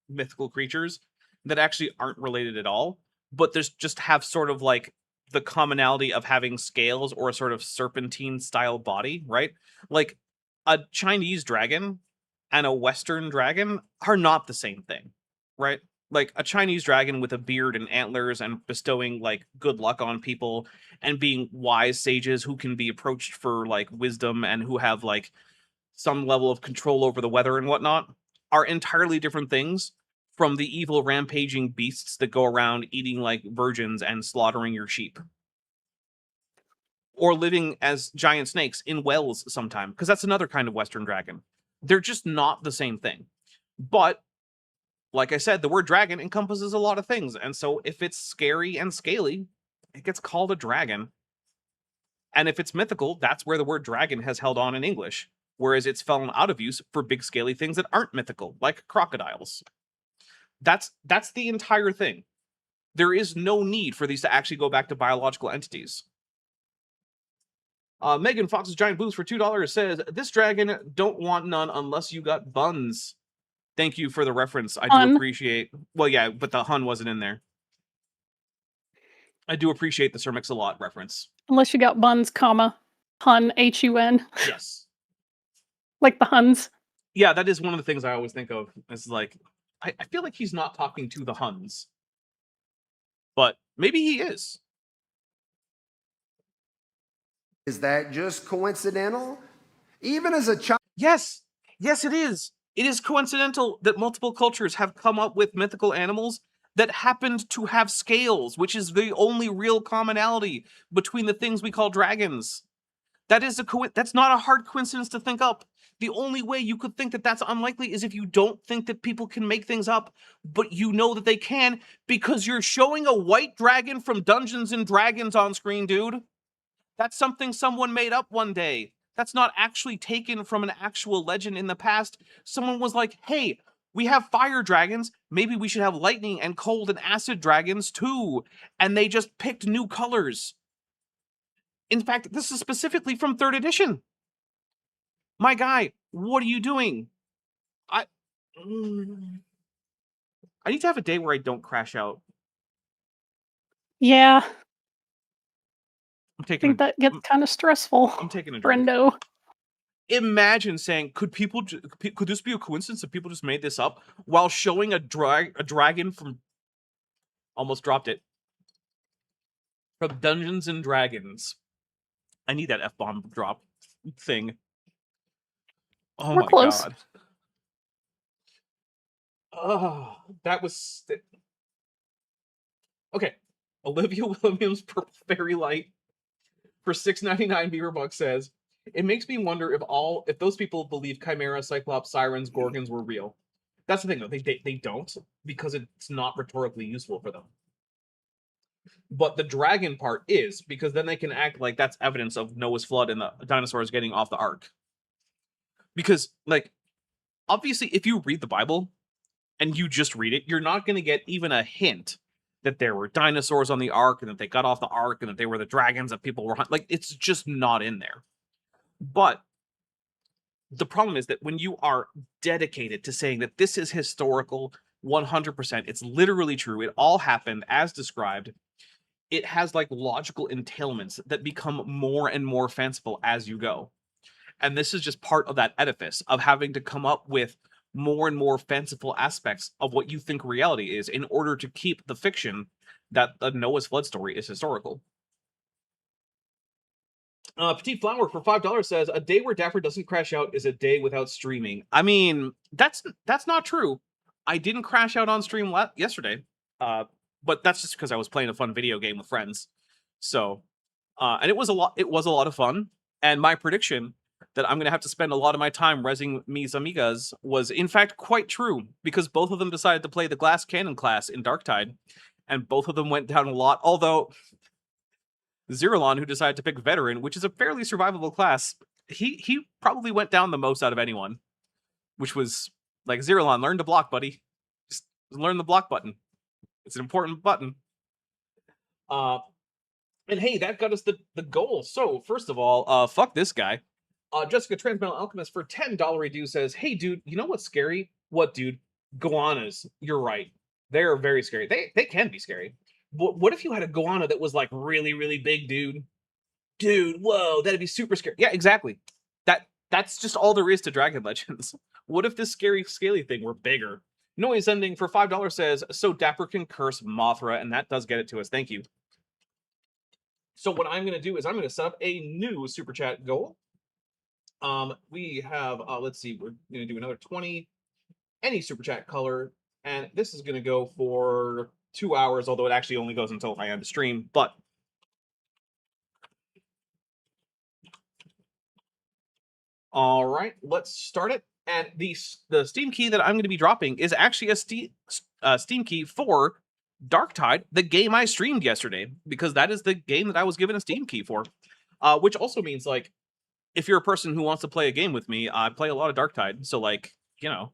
mythical creatures that actually aren't related at all, but there's just have sort of like the commonality of having scales or a sort of serpentine style body, right? Like a Chinese dragon and a Western dragon are not the same thing, right? Like a Chinese dragon with a beard and antlers and bestowing like good luck on people and being wise sages who can be approached for like wisdom and who have like some level of control over the weather and whatnot are entirely different things from the evil rampaging beasts that go around eating like virgins and slaughtering your sheep. Or living as giant snakes in wells sometime, because that's another kind of Western dragon. They're just not the same thing. But like I said, the word dragon encompasses a lot of things. And so if it's scary and scaly, it gets called a dragon. And if it's mythical, that's where the word dragon has held on in English. Whereas it's fallen out of use for big scaly things that aren't mythical, like crocodiles. That's the entire thing. There is no need for these to actually go back to biological entities. Megan Fox's Giant Boost for $2 says, this dragon don't want none unless you got buns. Thank you for the reference. I do appreciate... Well, yeah, but the Hun wasn't in there. I do appreciate the Sir Mix-a-Lot reference. Unless you got buns, comma, Hun, H-U-N. Yes. Like the Huns. Yeah, that is one of the things I always think of. It's like, I feel like he's not talking to the Huns. But maybe he is. Is that just coincidental? Even as a child... Yes. Yes, it is. It is coincidental that multiple cultures have come up with mythical animals that happened to have scales, which is the only real commonality between the things we call dragons. That is that's not a hard coincidence to think up. The only way you could think that that's unlikely is if you don't think that people can make things up, but you know that they can because you're showing a white dragon from Dungeons and Dragons on screen, dude. That's something someone made up one day. That's not actually taken from an actual legend in the past. Someone was like, hey, we have fire dragons. Maybe we should have lightning and cold and acid dragons too. And they just picked new colors. In fact, this is specifically from 3rd edition. My guy, what are you doing? I need to have a day where I don't crash out. Yeah, I'm I taking think that gets kind of stressful. I'm taking a drink. Brendo. Imagine saying, could this be a coincidence that people just made this up while showing a dragon from, almost dropped it, from Dungeons and Dragons. I need that F-bomb drop thing. Oh We're my close. god. Oh, that was... Okay. Olivia Williams, Purple Fairy Light, for $6.99 Beaverbuck says, it makes me wonder if those people believe Chimera, Cyclops, Sirens, Gorgons were real. That's the thing, though. They don't, because it's not rhetorically useful for them. But the dragon part is, because then they can act like that's evidence of Noah's flood and the dinosaurs getting off the ark. Because, like, obviously, if you read the Bible and you just read it, you're not going to get even a hint that there were dinosaurs on the ark and that they got off the ark and that they were the dragons that people were hunting. Like, it's just not in there. But the problem is that when you are dedicated to saying that this is historical 100%, it's literally true, it all happened as described, it has like logical entailments that become more and more fanciful as you go. And this is just part of that edifice of having to come up with more and more fanciful aspects of what you think reality is in order to keep the fiction that the Noah's Flood story is historical. Petite Flower for $5 says, a day where Dapper doesn't crash out is a day without streaming. I mean, that's not true. I didn't crash out on stream yesterday, but that's just because I was playing a fun video game with friends. So, and it was a lot of fun. And my prediction that I'm going to have to spend a lot of my time resing mis amigas was in fact quite true, because both of them decided to play the Glass Cannon class in Darktide, and both of them went down a lot, although Zeralon, who decided to pick Veteran, which is a fairly survivable class, he probably went down the most out of anyone, which was like, Zeralon, learn to block, buddy. Just learn the block button. It's an important button. And hey, that got us the goal. So, first of all, fuck this guy. Jessica Transmetal Alchemist for $10 redo says, hey, dude, you know what's scary? What, dude? Goannas. You're right. They're very scary. They can be scary. What if you had a goanna that was like really, really big, dude? Dude, whoa, that'd be super scary. Yeah, exactly. That's just all there is to Dragon Legends. What if this scary, scaly thing were bigger? Noise Ending for $5 says, so Dapper can curse Mothra, and that does get it to us. Thank you. So what I'm going to do is I'm going to set up a new Super Chat goal. We have, let's see, we're going to do another 20, any Super Chat color, and this is going to go for 2 hours, although it actually only goes until I end the stream, but all right, let's start it. And the Steam key that I'm going to be dropping is actually a Steam key for Darktide, the game I streamed yesterday, because that is the game that I was given a Steam key for, which also means, like, if you're a person who wants to play a game with me, I play a lot of Darktide, so, like, you know.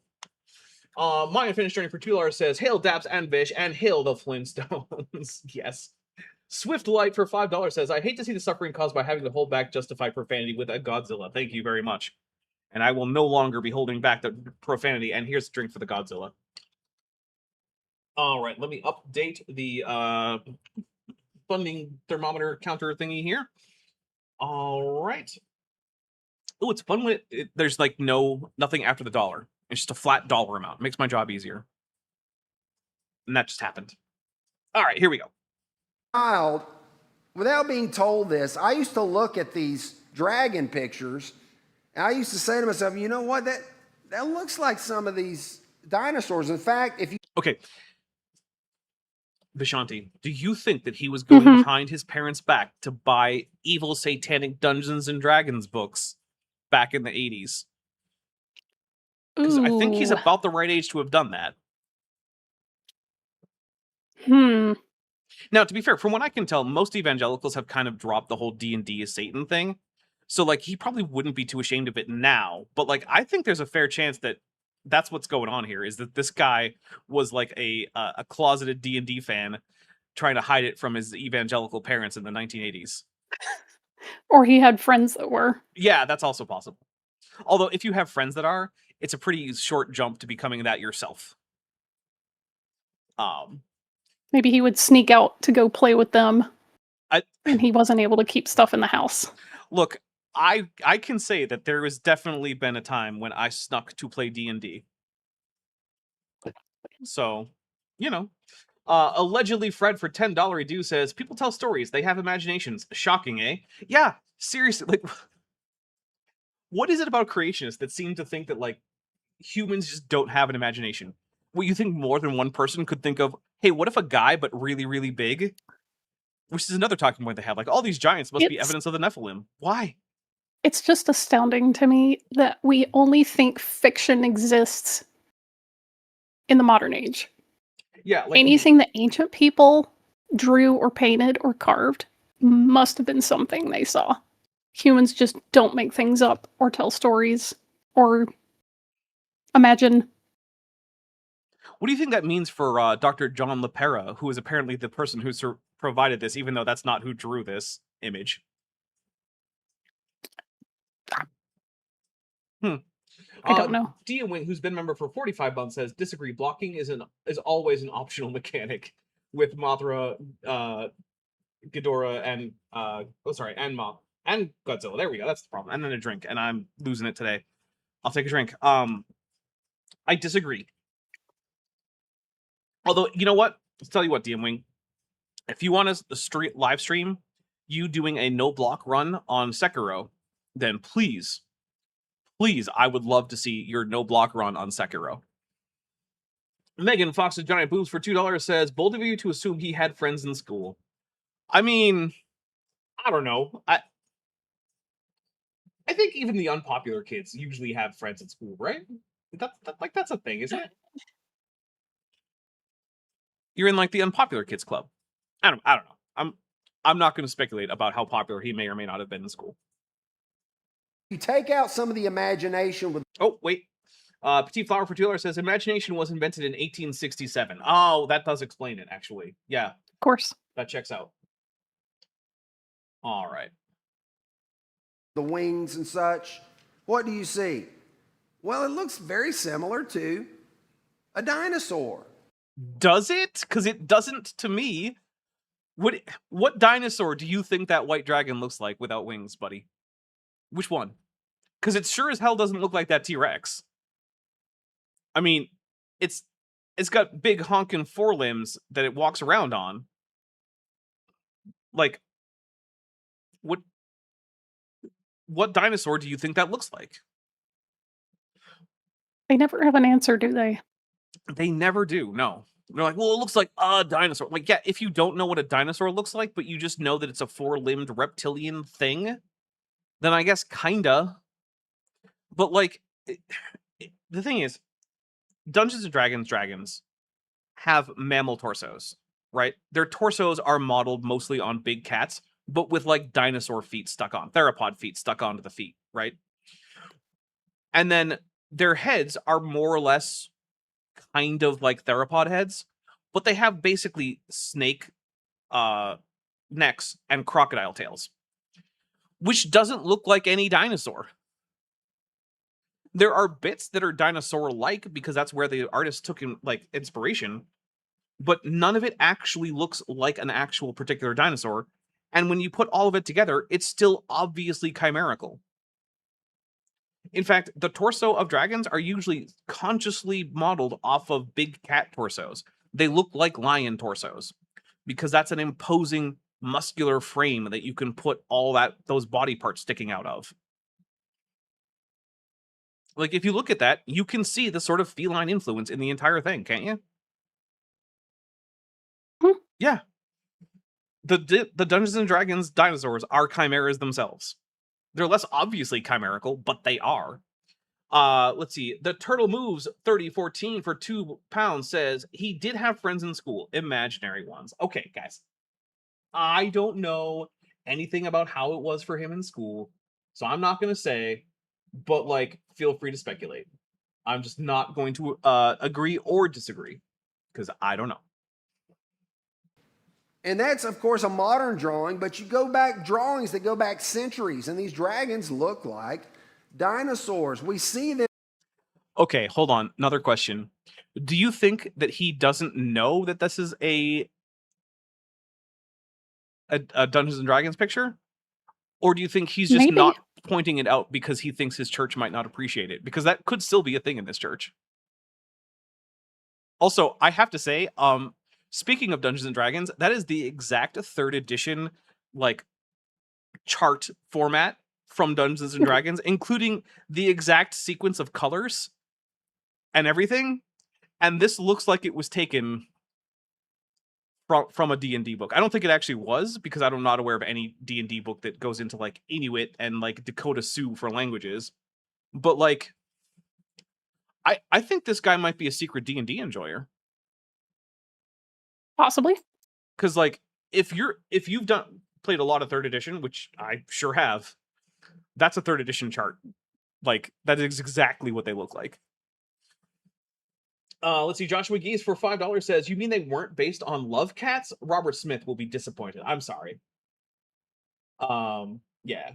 My Unfinished Journey for $2 says, hail Daps and Vish, and hail the Flintstones. Yes. Swift Light for $5 says, I hate to see the suffering caused by having to hold back justified profanity with a Godzilla. Thank you very much. And I will no longer be holding back the profanity. And here's a drink for the Godzilla. All right, let me update the funding thermometer counter thingy here. All right. Oh, it's fun when there's like nothing after the dollar. It's just a flat dollar amount. It makes my job easier. And that just happened. All right, here we go. Child, without being told this, I used to look at these dragon pictures, and I used to say to myself, you know what, that looks like some of these dinosaurs. In fact, if you... Okay. Vishanti, do you think that he was going behind his parents' back to buy evil satanic Dungeons and Dragons books back in the 80s? Because I think he's Ooh. about the right age to have done that. Now, to be fair, from what I can tell, most evangelicals have kind of dropped the whole D&D is Satan thing. So, like, he probably wouldn't be too ashamed of it now. But, like, I think there's a fair chance that that's what's going on here, is that this guy was, like, a closeted D&D fan trying to hide it from his evangelical parents in the 1980s. Or he had friends that were. Yeah, that's also possible. Although, if you have friends that are, it's a pretty short jump to becoming that yourself. Maybe he would sneak out to go play with them, I- and he wasn't able to keep stuff in the house. Look, I can say that there has definitely been a time when I snuck to play D&D. So, you know. Allegedly Fred for $10 due says, people tell stories, they have imaginations. Shocking, eh? Yeah, seriously, like, what is it about creationists that seem to think that, like, humans just don't have an imagination? Well, you think more than one person could think of, hey, what if a guy but really, really big? Which is another talking point they have. Like, all these giants must be It's- evidence of the Nephilim. Why? It's just astounding to me that we only think fiction exists in the modern age. Yeah, like Anything that ancient people drew or painted or carved must have been something they saw. Humans just don't make things up or tell stories or imagine. What do you think that means for Dr. John LaPera, who is apparently the person who provided this, even though that's not who drew this image? I don't know. Dia Wing, who's been a member for 45 months, says disagree. Blocking is always an optional mechanic with Mothra, Ghidorah, and and Godzilla. There we go. That's the problem. And then a drink, and I'm losing it today. I'll take a drink. I disagree. Although, you know what? Let's tell you what, DM Wing. If you want to live stream you doing a no block run on Sekiro, then please, I would love to see your no block run on Sekiro. Megan Fox's Giant Boobs for $2 says, bold of you to assume he had friends in school. I mean, I don't know. I think even the unpopular kids usually have friends at school, right? That's a thing, isn't it? You're in like the unpopular kids club. I don't know. I'm not going to speculate about how popular he may or may not have been in school. You take out some of the imagination with. Oh, wait. Petit Flower for $2 says, imagination was invented in 1867. Oh, that does explain it, actually. Yeah. Of course. That checks out. All right. The wings and such. What do you see? Well, it looks very similar to a dinosaur. Does it? Because it doesn't to me. What dinosaur do you think that white dragon looks like without wings, buddy? Which one? Because it sure as hell doesn't look like that T-Rex. I mean, it's got big honking forelimbs that it walks around on. Like, what dinosaur do you think that looks like? They never have an answer, do they? They never do, no. They're like, well, it looks like a dinosaur. Like, yeah, if you don't know what a dinosaur looks like, but you just know that it's a four-limbed reptilian thing, then I guess kinda. But, like, the thing is, Dungeons & Dragons have mammal torsos, right? Their torsos are modeled mostly on big cats, but with, like, dinosaur feet stuck on, theropod feet stuck onto the feet, right? And then their heads are more or less kind of like theropod heads, but they have basically snake necks and crocodile tails, which doesn't look like any dinosaur. There are bits that are dinosaur-like because that's where the artist took inspiration, but none of it actually looks like an actual particular dinosaur. And when you put all of it together, it's still obviously chimerical. In fact, the torso of dragons are usually consciously modeled off of big cat torsos. They look like lion torsos because that's an imposing muscular frame that you can put all those body parts sticking out of. Like, if you look at that, you can see the sort of feline influence in the entire thing, can't you? Yeah. The Dungeons & Dragons dinosaurs are chimeras themselves. They're less obviously chimerical, but they are. Let's see. The Turtle Moves 3014 for £2 says he did have friends in school, imaginary ones. Okay, guys. I don't know anything about how it was for him in school, so I'm not gonna say, but like, feel free to speculate. I'm just not going to agree or disagree because I don't know. And that's, of course, a modern drawing, but you go back drawings that go back centuries, and these dragons look like dinosaurs. We see them. Okay, hold on. Another question. Do you think that he doesn't know that this is a Dungeons and Dragons picture? Or do you think he's just Maybe. not pointing it out because he thinks his church might not appreciate it? Because that could still be a thing in this church. Also, I have to say, speaking of Dungeons and Dragons, that is the exact 3rd edition like chart format from Dungeons and Dragons, including the exact sequence of colors and everything. And this looks like it was taken from a D&D book. I don't think it actually was, because I'm not aware of any D&D book that goes into like Inuit and like Dakota Sioux for languages. But like, I think this guy might be a secret D&D enjoyer. Possibly. Because like, if you've played a lot of 3rd edition, which I sure have, that's a 3rd edition chart. Like, that is exactly what they look like. Let's see. Joshua Geese for $5 says, "You mean they weren't based on Love Cats? Robert Smith will be disappointed." I'm sorry. Yeah.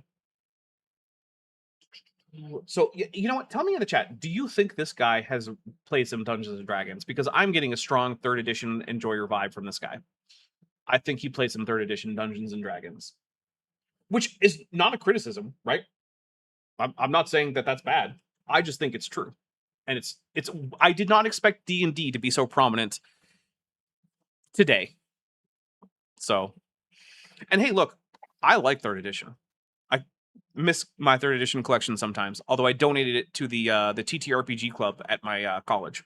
So you know what? Tell me in the chat. Do you think this guy has played some Dungeons and Dragons? Because I'm getting a strong 3rd edition enjoyer vibe from this guy. I think he played some 3rd edition Dungeons and Dragons, which is not a criticism, right? I'm not saying that that's bad. I just think it's true, and it's. I did not expect D&D to be so prominent today. So, and hey, look, I like 3rd edition. I miss my 3rd edition collection sometimes, although I donated it to the TTRPG club at my college.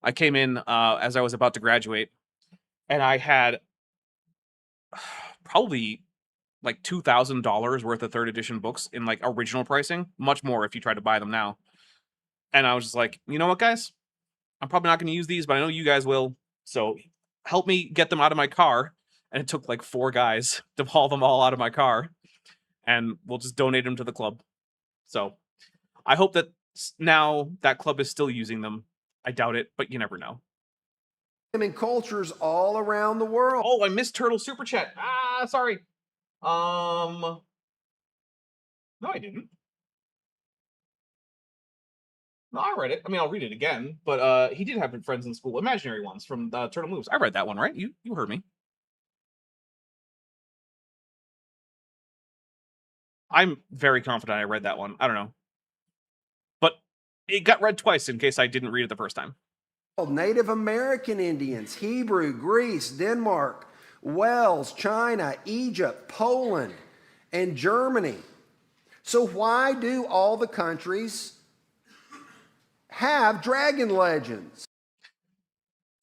I came in as I was about to graduate, and I had probably like $2,000 worth of 3rd edition books in like original pricing, much more if you try to buy them now. And I was just like, you know what, guys? I'm probably not going to use these, but I know you guys will. So help me get them out of my car. And it took like 4 guys to haul them all out of my car. And we'll just donate them to the club. So I hope that now that club is still using them. I doubt it, but you never know. In cultures all around the world. Oh, I missed Turtle Super Chat. Sorry. No, I didn't. No, I read it. I mean, I'll read it again. But he did have friends in school, imaginary ones from Turtle Moves. I read that one, right? You heard me. I'm very confident I read that one. I don't know. But it got read twice in case I didn't read it the first time. Native American Indians, Hebrew, Greece, Denmark, Wales, China, Egypt, Poland, and Germany. So why do all the countries have dragon legends?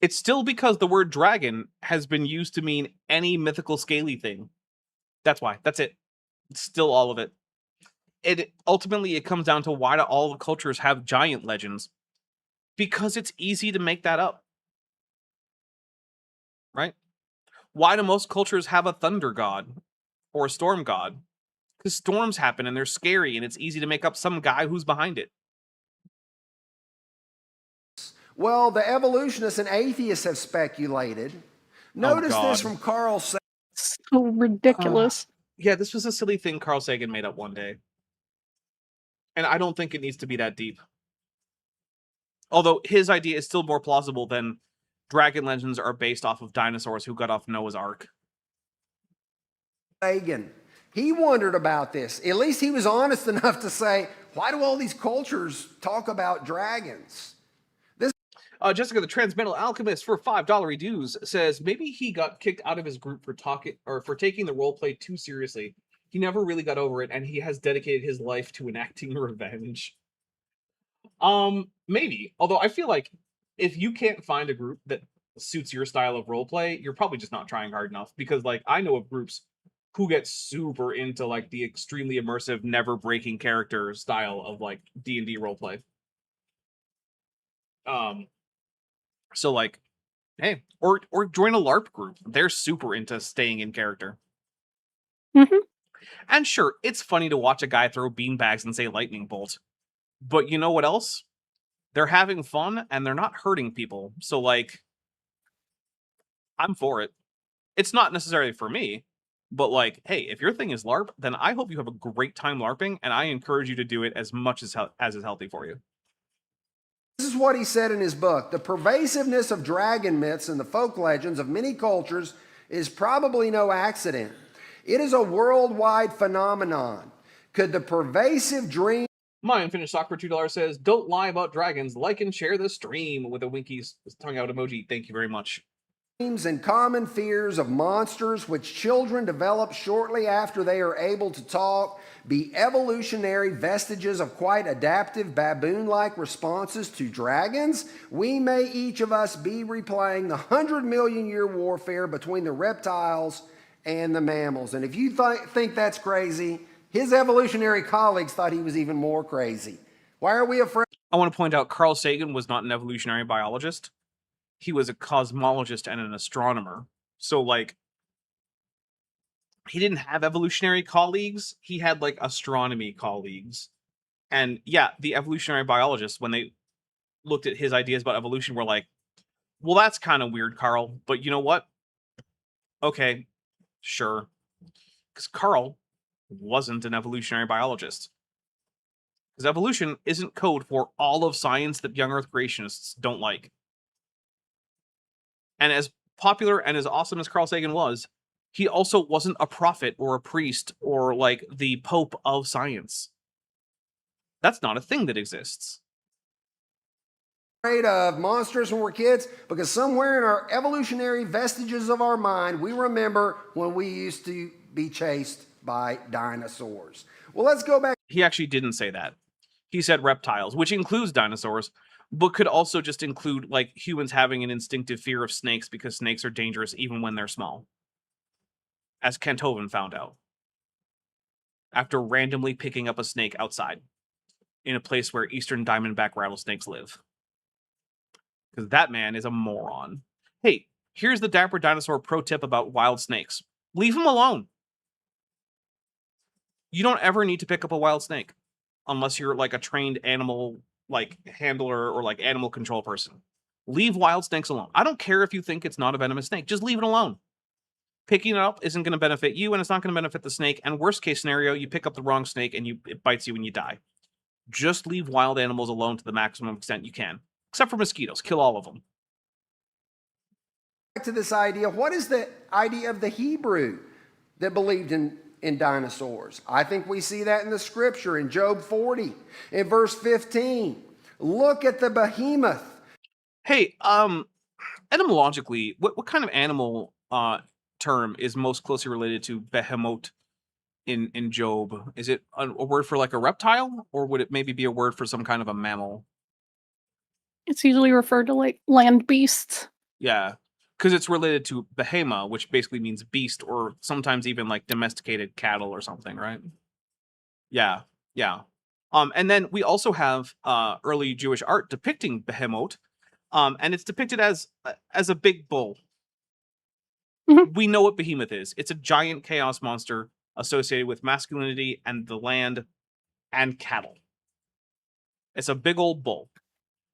It's still because the word dragon has been used to mean any mythical scaly thing. That's why. That's it. It's still all of it. Ultimately, it comes down to, why do all the cultures have giant legends? Because it's easy to make that up. Right? Why do most cultures have a thunder god or a storm god? Because storms happen and they're scary, and it's easy to make up some guy who's behind it. Well, the evolutionists and atheists have speculated. Notice this from Carl Sagan. So ridiculous. Yeah, this was a silly thing Carl Sagan made up one day. And I don't think it needs to be that deep. Although his idea is still more plausible than dragon legends are based off of dinosaurs who got off Noah's Ark. Sagan, he wondered about this. At least he was honest enough to say, why do all these cultures talk about dragons? Jessica, the Transmetal Alchemist, for $5 dues, says maybe he got kicked out of his group for taking the role play too seriously. He never really got over it, and he has dedicated his life to enacting revenge. Maybe. Although I feel like if you can't find a group that suits your style of roleplay, you're probably just not trying hard enough. Because like, I know of groups who gets super into like the extremely immersive, never breaking character style of like D&D roleplay. So like, hey, or join a LARP group. They're super into staying in character. Mm-hmm. And sure, it's funny to watch a guy throw beanbags and say lightning bolt. But you know what else? They're having fun and they're not hurting people. So like, I'm for it. It's not necessarily for me, but like, hey, if your thing is LARP, then I hope you have a great time LARPing, and I encourage you to do it as much as is healthy for you. This is what he said in his book. The pervasiveness of dragon myths and the folk legends of many cultures is probably no accident. It is a worldwide phenomenon. Could the pervasive dream My Unfinished Sock for $2 says, don't lie about dragons, like and share the stream with a winky tongue out emoji. Thank you very much. and common fears of monsters which children develop shortly after they are able to talk be evolutionary vestiges of quite adaptive baboon-like responses to dragons? We may each of us be replaying the 100-million-year warfare between the reptiles and the mammals. And if you think that's crazy, his evolutionary colleagues thought he was even more crazy. Why are we afraid? I want to point out Carl Sagan was not an evolutionary biologist. He was a cosmologist and an astronomer. So, like, he didn't have evolutionary colleagues. He had, like, astronomy colleagues. And, yeah, the evolutionary biologists, when they looked at his ideas about evolution, were like, well, that's kind of weird, Carl. But you know what? Okay, sure. Because Carl wasn't an evolutionary biologist. Because evolution isn't code for all of science that young Earth creationists don't like. And as popular and as awesome as Carl Sagan was, he also wasn't a prophet or a priest or like the Pope of science. That's not a thing that exists. Afraid of monsters when we're kids? Because somewhere in our evolutionary vestiges of our mind, we remember when we used to be chased by dinosaurs. Well, let's go back. He actually didn't say that. He said reptiles, which includes dinosaurs, but could also just include like humans having an instinctive fear of snakes because snakes are dangerous even when they're small. As Kent Hovind found out. After randomly picking up a snake outside in a place where eastern diamondback rattlesnakes live. Because that man is a moron. Hey, here's the Dapper Dinosaur pro tip about wild snakes. Leave them alone. You don't ever need to pick up a wild snake unless you're like a trained animal like handler or like animal control person. Leave wild snakes alone. I don't care if you think it's not a venomous snake. Just leave it alone. Picking it up isn't going to benefit you, and it's not going to benefit the snake. And worst case scenario, you pick up the wrong snake and it bites you and you die. Just leave wild animals alone to the maximum extent you can. Except for mosquitoes. Kill all of them. Back to this idea. What is the idea of the Hebrew that believed in dinosaurs? I think we see that in the scripture in Job 40, in verse 15. Look at the behemoth. Hey, etymologically, what kind of animal term is most closely related to behemoth in Job? Is it a word for like a reptile, or would it maybe be a word for some kind of a mammal? It's usually referred to like land beasts. Yeah, because it's related to behema, which basically means beast, or sometimes even like domesticated cattle or something, right? Yeah, yeah. And then we also have early Jewish art depicting behemoth, and it's depicted as a big bull. Mhm. We know what behemoth is. It's a giant chaos monster associated with masculinity and the land and cattle. It's a big old bull.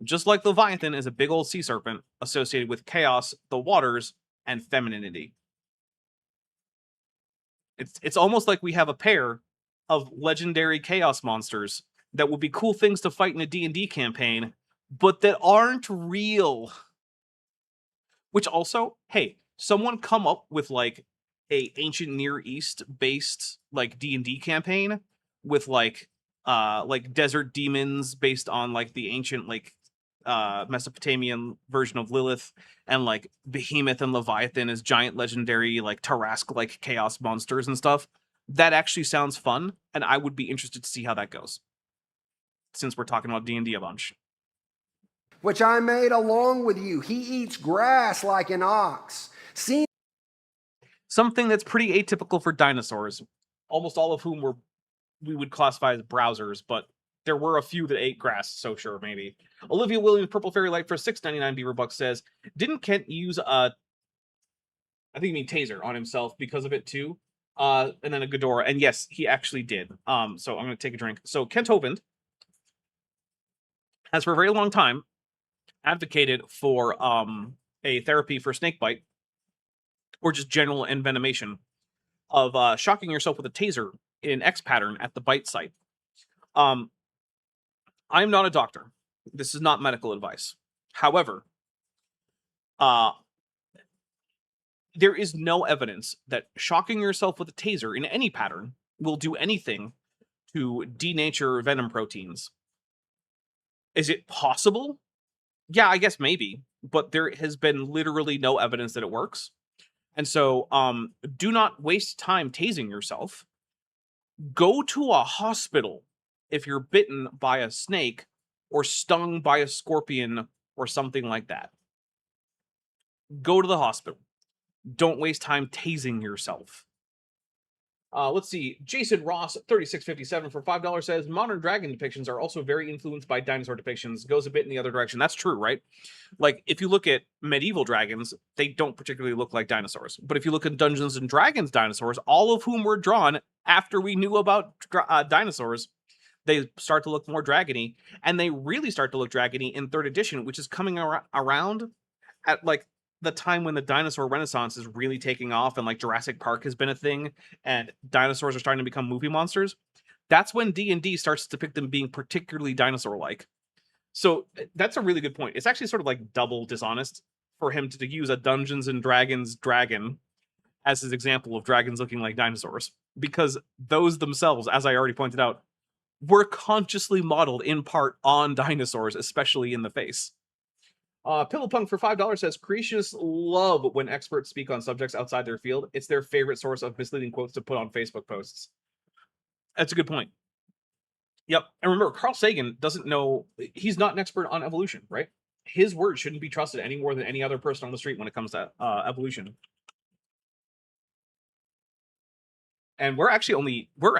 Just like Leviathan is a big old sea serpent associated with chaos, the waters, and femininity. It's almost like we have a pair of legendary chaos monsters that would be cool things to fight in a D&D campaign, but that aren't real. Which also, hey, someone come up with like a ancient Near East based like D&D campaign with like desert demons based on like the ancient like Mesopotamian version of Lilith, and like Behemoth and Leviathan as giant legendary like Tarask like chaos monsters and stuff. That actually sounds fun, and I would be interested to see how that goes. Since we're talking about D&D a bunch. Which I made along with you. He eats grass like an ox. See, something that's pretty atypical for dinosaurs, almost all of whom we would classify as browsers, but there were a few that ate grass, so sure, maybe. Olivia Williams, Purple Fairy Light for $6.99 Beaver Bucks says, didn't Kent use I think you mean taser on himself because of it too? And then a Ghidorah, and yes, he actually did. So I'm going to take a drink. So Kent Hovind has for a very long time advocated for a therapy for snakebite or just general envenomation of shocking yourself with a taser in X pattern at the bite site. I'm not a doctor. This is not medical advice. However, there is no evidence that shocking yourself with a taser in any pattern will do anything to denature venom proteins. Is it possible? Yeah, I guess maybe, but there has been literally no evidence that it works. And so do not waste time tasing yourself. Go to a hospital if you're bitten by a snake or stung by a scorpion or something like that. Go to the hospital. Don't waste time tasing yourself. Let's see. Jason Ross, 3657 for $5 says, modern dragon depictions are also very influenced by dinosaur depictions. Goes a bit in the other direction. That's true, right? Like, if you look at medieval dragons, they don't particularly look like dinosaurs. But if you look at Dungeons and Dragons dinosaurs, all of whom were drawn after we knew about dinosaurs, they start to look more dragony. And they really start to look dragony in 3rd edition, which is coming around at, like, the time when the dinosaur renaissance is really taking off and like Jurassic Park has been a thing and dinosaurs are starting to become movie monsters. That's when D&D starts to depict them being particularly dinosaur-like. So that's a really good point. It's actually sort of like double dishonest for him to use a Dungeons and Dragons dragon as his example of dragons looking like dinosaurs, because those themselves, as I already pointed out, were consciously modeled in part on dinosaurs, especially in the face. Pillowpunk for $5 says, creationists love when experts speak on subjects outside their field. It's their favorite source of misleading quotes to put on Facebook posts. That's a good point. Yep. And remember, Carl Sagan doesn't know, he's not an expert on evolution, right? His word shouldn't be trusted any more than any other person on the street when it comes to evolution. And we're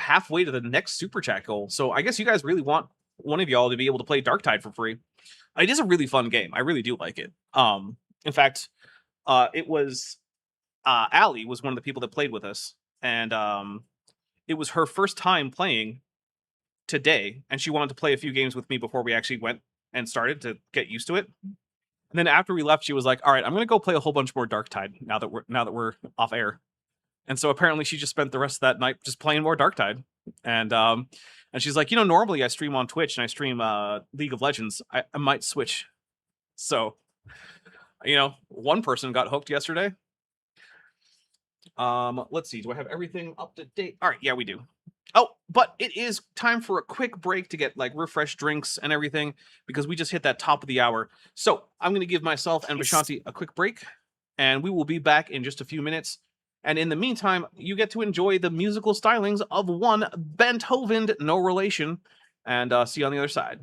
halfway to the next super chat goal. So I guess you guys really want one of y'all to be able to play Darktide for free. It is a really fun game. I really do like it. In fact, it was Allie was one of the people that played with us, and it was her first time playing today, and she wanted to play a few games with me before we actually went and started to get used to it. And then after we left, she was like, "All right, I'm going to go play a whole bunch more Darktide now that we're off air." And so apparently she just spent the rest of that night just playing more Darktide. And she's like, normally I stream on Twitch and I stream League of Legends. I might switch. So, one person got hooked yesterday. Let's see. Do I have everything up to date? All right. Yeah, we do. Oh, but it is time for a quick break to get like refresh drinks and everything because we just hit that top of the hour. So I'm going to give myself and Vishanti a quick break and we will be back in just a few minutes. And in the meantime, you get to enjoy the musical stylings of one Bent Hovind, no relation, and see you on the other side.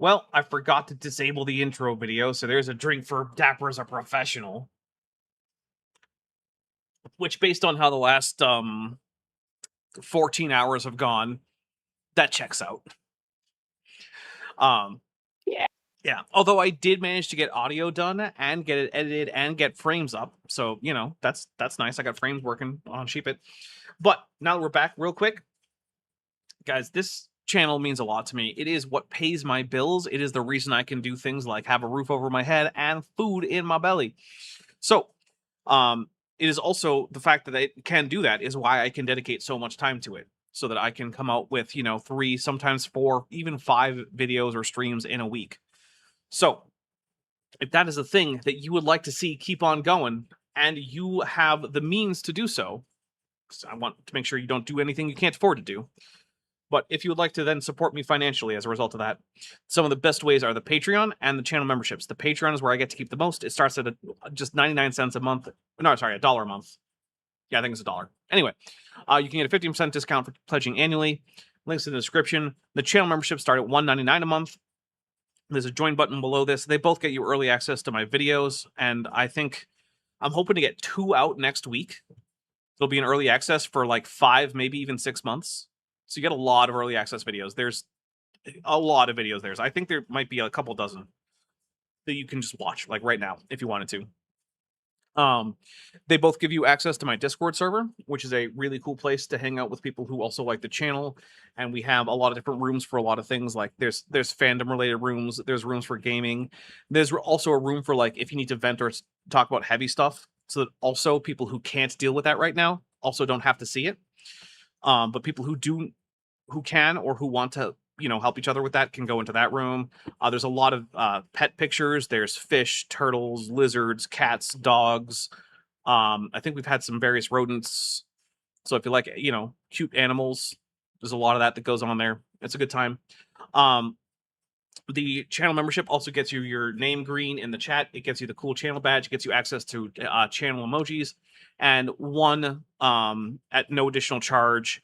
Well, I forgot to disable the intro video, so there's a drink for Dapper as a professional. Which, based on how the last 14 hours have gone, that checks out. Yeah. Yeah. Although I did manage to get audio done and get it edited and get frames up. So, you know, that's nice. I got frames working on Sheepit. But now that we're back real quick, guys, this channel means a lot to me. It is what pays my bills. It is the reason I can do things like have a roof over my head and food in my belly. So, it is also the fact that I can do that is why I can dedicate so much time to it. So that I can come out with, you know, 3, sometimes 4, even 5 videos or streams in a week. So, if that is a thing that you would like to see keep on going, and you have the means to do so, I want to make sure you don't do anything you can't afford to do. But if you would like to then support me financially as a result of that, some of the best ways are the Patreon and the channel memberships. The Patreon is where I get to keep the most. It starts at just 99 cents a month. No, sorry, $1 a month. Yeah, I think it's $1. Anyway, you can get a 15% discount for pledging annually. Links in the description. The channel memberships start at $1.99 a month. There's a join button below this. They both get you early access to my videos, and I think I'm hoping to get 2 out next week. There'll be an early access for like 5, maybe even 6 months. So you get a lot of early access videos. There's a lot of videos there. I think there might be a couple dozen that you can just watch like right now if you wanted to. They both give you access to my Discord server, which is a really cool place to hang out with people who also like the channel. And we have a lot of different rooms for a lot of things. Like there's fandom related rooms. There's rooms for gaming. There's also a room for like if you need to vent or talk about heavy stuff, so that also people who can't deal with that right now also don't have to see it. But people who can or who want to, you know, help each other with that can go into that room. There's a lot of pet pictures. There's fish, turtles, lizards, cats, dogs. I think we've had some various rodents. So if you like, you know, cute animals, there's a lot of that goes on there. It's a good time. The channel membership also gets you your name green in the chat. It gets you the cool channel badge. It gets you access to channel emojis and one at no additional charge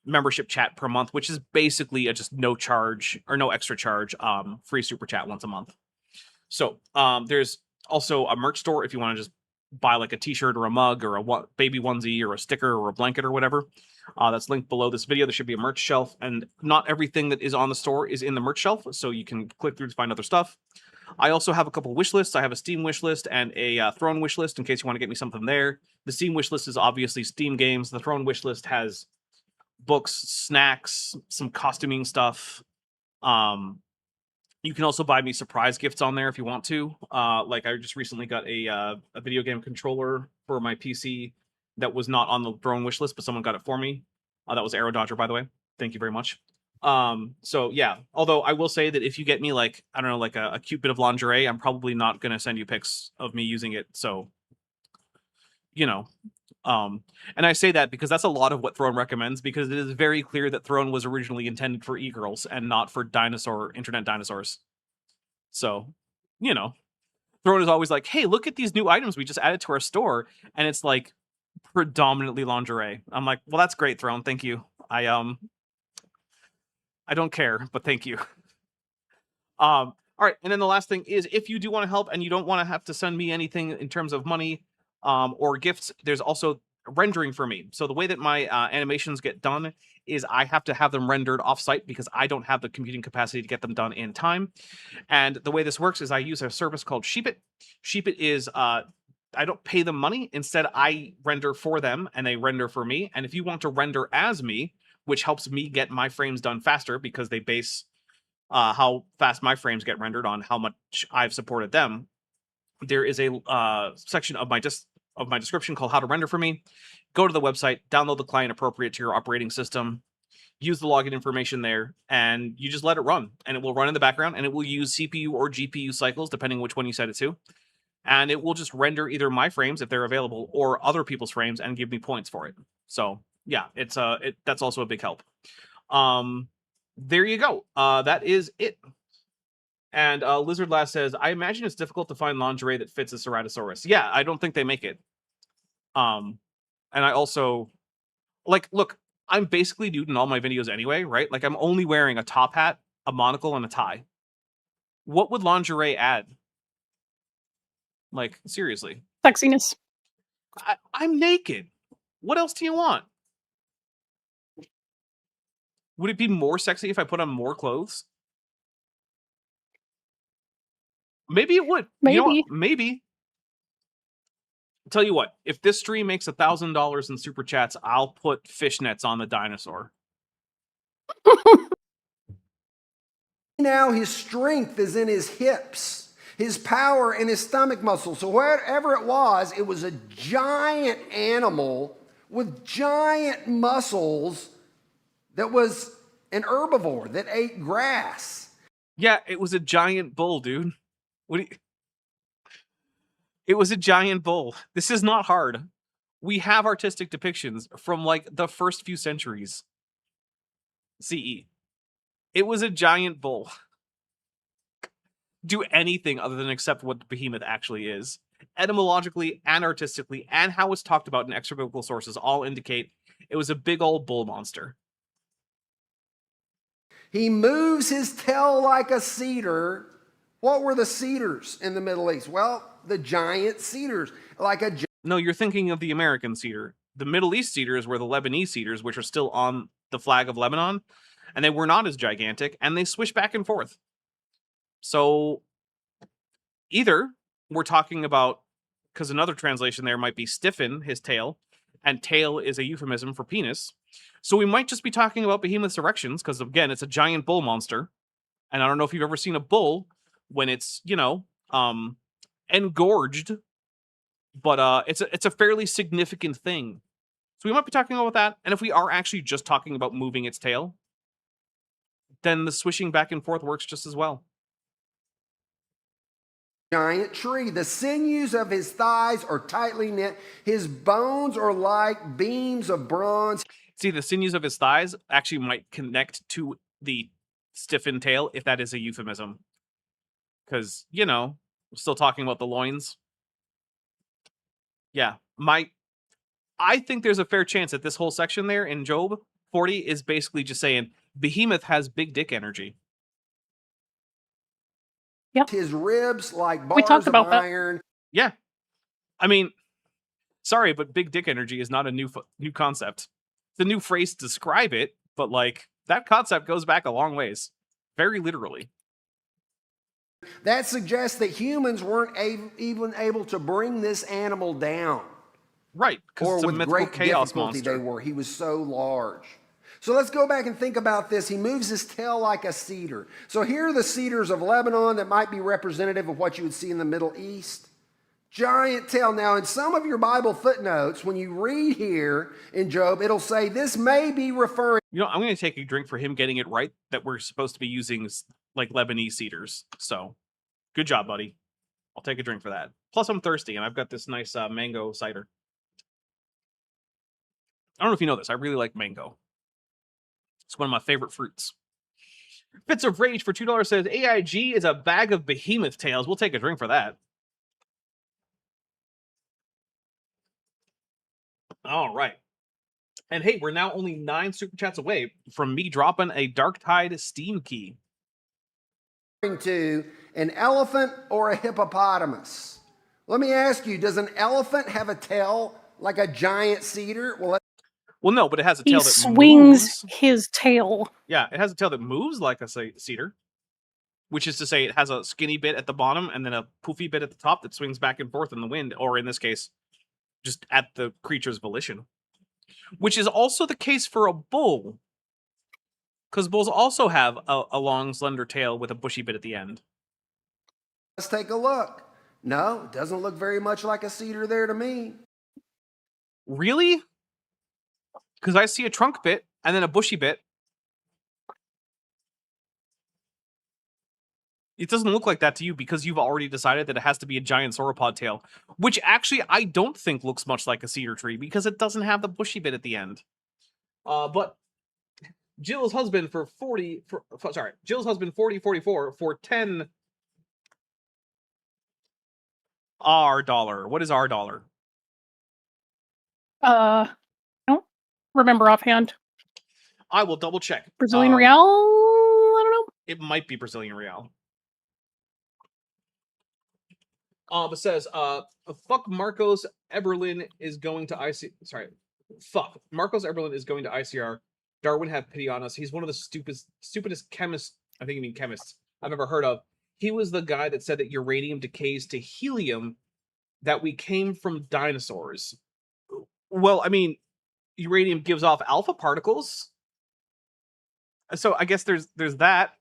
membership chat per month, which is basically a just no charge or no extra charge free super chat once a month. So there's also a merch store if you want to just buy like a t-shirt or a mug or a baby onesie or a sticker or a blanket or whatever. That's linked below this video. There should be a merch shelf, and not everything that is on the store is in the merch shelf, so you can click through to find other stuff. I also have a couple wish lists. I have a Steam wish list and a Throne wish list in case you want to get me something there. The Steam wish list is obviously Steam games. The Throne wish list has books, snacks, some costuming stuff. You can also buy me surprise gifts on there if you want to. Like I just recently got a video game controller for my PC that was not on the Throne wish list, but someone got it for me. That was Arrow Dodger, by the way. Thank you very much. So yeah, although I will say that if you get me like, I don't know, like a cute bit of lingerie, I'm probably not going to send you pics of me using it. So, you know, and I say that because that's a lot of what Throne recommends, because it is very clear that Throne was originally intended for e-girls and not for internet dinosaurs. So, you know, Throne is always like, hey, look at these new items we just added to our store. And it's like predominantly lingerie. I'm like, well, that's great, Throne. Thank you. I don't care, but thank you. All right. And then the last thing is, if you do want to help and you don't want to have to send me anything in terms of money or gifts, there's also rendering for me. So the way that my animations get done is I have to have them rendered offsite because I don't have the computing capacity to get them done in time. And the way this works is I use a service called Sheepit. Sheepit is I don't pay them money. Instead, I render for them and they render for me. And if you want to render as me, which helps me get my frames done faster because they base how fast my frames get rendered on how much I've supported them, there is a section of my description called How to Render for Me. Go to the website, download the client appropriate to your operating system, use the login information there, and you just let it run. And it will run in the background, and it will use CPU or GPU cycles, depending which one you set it to. And it will just render either my frames, if they're available, or other people's frames and give me points for it. So yeah, that's also a big help. There you go. That is it. And Lizard Lass says, I imagine it's difficult to find lingerie that fits a Ceratosaurus. Yeah, I don't think they make it. And I also, like, look, I'm basically nude in all my videos anyway, right? Like, I'm only wearing a top hat, a monocle, and a tie. What would lingerie add? Like, seriously. Sexiness. I'm naked. What else do you want? Would it be more sexy if I put on more clothes? Maybe it would. You know what? Maybe. Maybe. Tell you what, if this stream makes $1,000 in super chats, I'll put fishnets on the dinosaur. Now his strength is in his hips, his power in his stomach muscles. So wherever it was a giant animal with giant muscles that was an herbivore that ate grass. Yeah, it was a giant bull, dude. What do you... It was a giant bull. This is not hard. We have artistic depictions from like the first few centuries. CE. It was a giant bull. Do anything other than accept what the behemoth actually is. Etymologically and artistically, and how it's talked about in extra-biblical sources all indicate it was a big old bull monster. He moves his tail like a cedar. What were the cedars in the Middle East? Well, the giant cedars, like a... No, you're thinking of the American cedar. The Middle East cedars were the Lebanese cedars, which are still on the flag of Lebanon, and they were not as gigantic, and they swish back and forth. So, either we're talking about, because another translation there might be stiffen his tail, and tail is a euphemism for penis. So we might just be talking about behemoth's erections, because again, it's a giant bull monster. And I don't know if you've ever seen a bull when it's, you know, engorged, but it's a fairly significant thing. So we might be talking about that. And if we are actually just talking about moving its tail, then the swishing back and forth works just as well. Giant tree. The sinews of his thighs are tightly knit. His bones are like beams of bronze. See, the sinews of his thighs actually might connect to the stiffened tail, if that is a euphemism. Because, you know, we're still talking about the loins. Yeah, I think there's a fair chance that this whole section there in Job 40 is basically just saying Behemoth has big dick energy. Yeah. His ribs like We bars talked of about that. iron. Yeah. I mean, sorry, but big dick energy is not a new concept. It's a new phrase to describe it, but like that concept goes back a long ways. Very literally. That suggests that humans weren't even able to bring this animal down. Right, because Or it's a with mythical great chaos difficulty monster. they were. He was so large. So let's go back and think about this. He moves his tail like a cedar. So here are the cedars of Lebanon that might be representative of what you would see in the Middle East. Giant tail. Now, in some of your Bible footnotes, when you read here in Job, it'll say this may be referring... You know, I'm going to take a drink for him getting it right that we're supposed to be using like Lebanese cedars. So, good job, buddy. I'll take a drink for that. Plus, I'm thirsty, and I've got this nice mango cider. I don't know if you know this. I really like mango. It's one of my favorite fruits. Fits of Rage for $2 says, AIG is a bag of behemoth tails. We'll take a drink for that. All right. And hey, we're now only 9 super chats away from me dropping a Dark Tide Steam key. ...to an elephant or a hippopotamus. Let me ask you, does an elephant have a tail like a giant cedar? Well, no, but it has a He tail that swings moves. his tail. Yeah, it has a tail that moves like a cedar, which is to say it has a skinny bit at the bottom and then a poofy bit at the top that swings back and forth in the wind, or in this case, just at the creature's volition. Which is also the case for a bull, because bulls also have a long, slender tail with a bushy bit at the end. Let's take a look. No, it doesn't look very much like a cedar there to me. Really? Because I see a trunk bit and then a bushy bit. It doesn't look like that to you because you've already decided that it has to be a giant sauropod tail, which actually I don't think looks much like a cedar tree because it doesn't have the bushy bit at the end. But Jill's husband for Jill's husband 4044 for 10 R dollar. What is R dollar? I don't remember offhand. I will double check. Brazilian real? I don't know. It might be Brazilian real. But says, fuck Marcos Eberlin is going to fuck Marcos Eberlin is going to ICR. Darwin have pity on us. He's one of the stupidest chemists, I think you mean chemists, I've ever heard of. He was the guy that said that uranium decays to helium, that we came from dinosaurs. Well, I mean, uranium gives off alpha particles. So I guess there's that.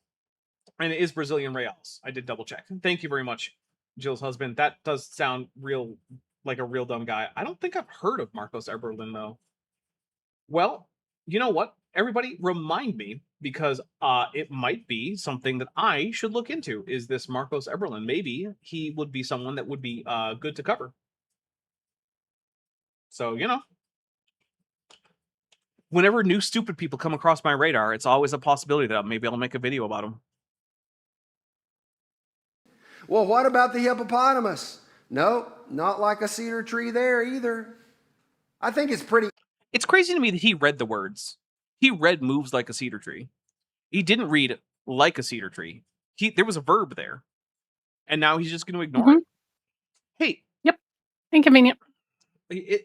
And it is Brazilian reals. I did double check. Thank you very much, Jill's husband. That does sound real, like a real dumb guy. I don't think I've heard of Marcos Eberlin, though. Well, you know what? Everybody remind me, because it might be something that I should look into. Is this Marcos Eberlin? Maybe he would be someone that would be good to cover. So, you know. Whenever new stupid people come across my radar, it's always a possibility that maybe I'll make a video about them. Well, what about the hippopotamus? No, not like a cedar tree there either. I think it's pretty... It's crazy to me that he read the words. He read moves like a cedar tree. He didn't read like a cedar tree. There was a verb there. And now he's just going to ignore it. Hey. Yep. Inconvenient. The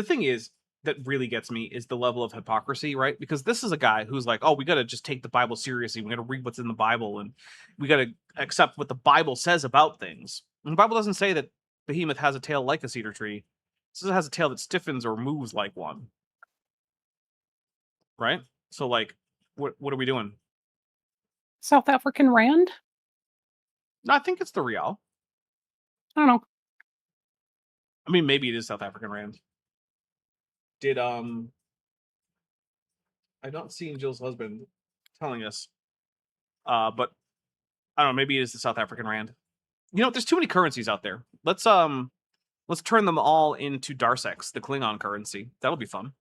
thing is, that really gets me is the level of hypocrisy, right? Because this is a guy who's like, oh, we got to just take the Bible seriously. We got to read what's in the Bible, and we got to accept what the Bible says about things. And the Bible doesn't say that Behemoth has a tail like a cedar tree. It says it has a tail that stiffens or moves like one. Right? So, like, what are we doing? South African Rand? No, I think it's the Real. I don't know. I mean, maybe it is South African Rand. Did I don't see Jill's husband telling us, but I don't know, maybe it is the South African Rand. You know, there's too many currencies out there. Let's turn them all into Darsex, the Klingon currency. That'll be fun.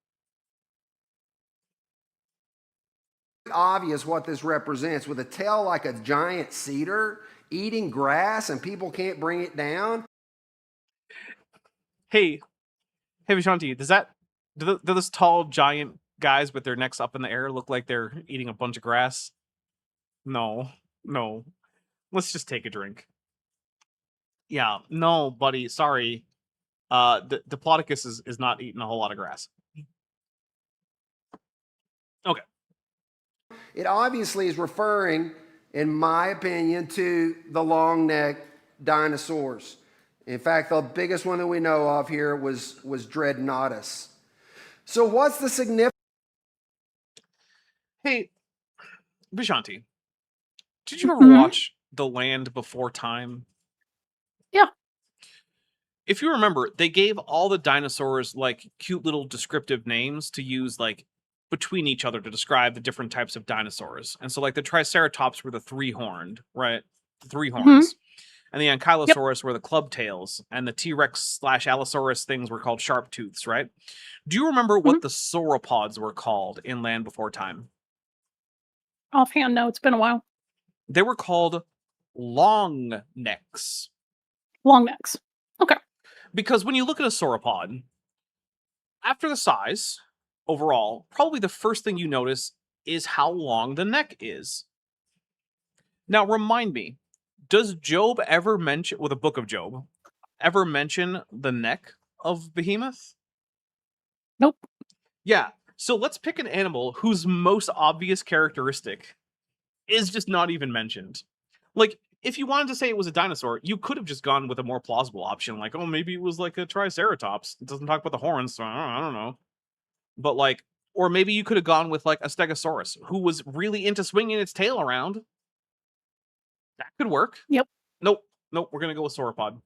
Obvious what this represents, with a tail like a giant cedar eating grass and people can't bring it down. Hey Vishanti, do those tall giant guys with their necks up in the air look like they're eating a bunch of grass? No. Let's just take a drink. Yeah, no, buddy, sorry. Diplodocus is not eating a whole lot of grass. Okay. It obviously is referring, in my opinion, to the long-necked dinosaurs. In fact, the biggest one that we know of here was Dreadnoughtus. So what's the significance? Hey, Vishanti, did you ever watch The Land Before Time? Yeah. If you remember, they gave all the dinosaurs like cute little descriptive names to use like between each other to describe the different types of dinosaurs. And so like the Triceratops were the three-horned, right? The three horns. And the Ankylosaurus were the club tails, and the T-Rex / Allosaurus things were called sharp tooths, right? Do you remember what the sauropods were called in Land Before Time? Offhand, no, it's been a while. They were called long necks. Long necks. Okay. Because when you look at a sauropod, after the size, overall, probably the first thing you notice is how long the neck is. Now, remind me, does Job ever mention, with the Book of Job, ever mention the neck of Behemoth? Nope. Yeah, so let's pick an animal whose most obvious characteristic is just not even mentioned. Like, if you wanted to say it was a dinosaur, you could have just gone with a more plausible option, like, oh, maybe it was like a Triceratops. It doesn't talk about the horns, so I don't know. But like, or maybe you could have gone with like a Stegosaurus, who was really into swinging its tail around. That could work. Yep. Nope, we're going to go with sauropod.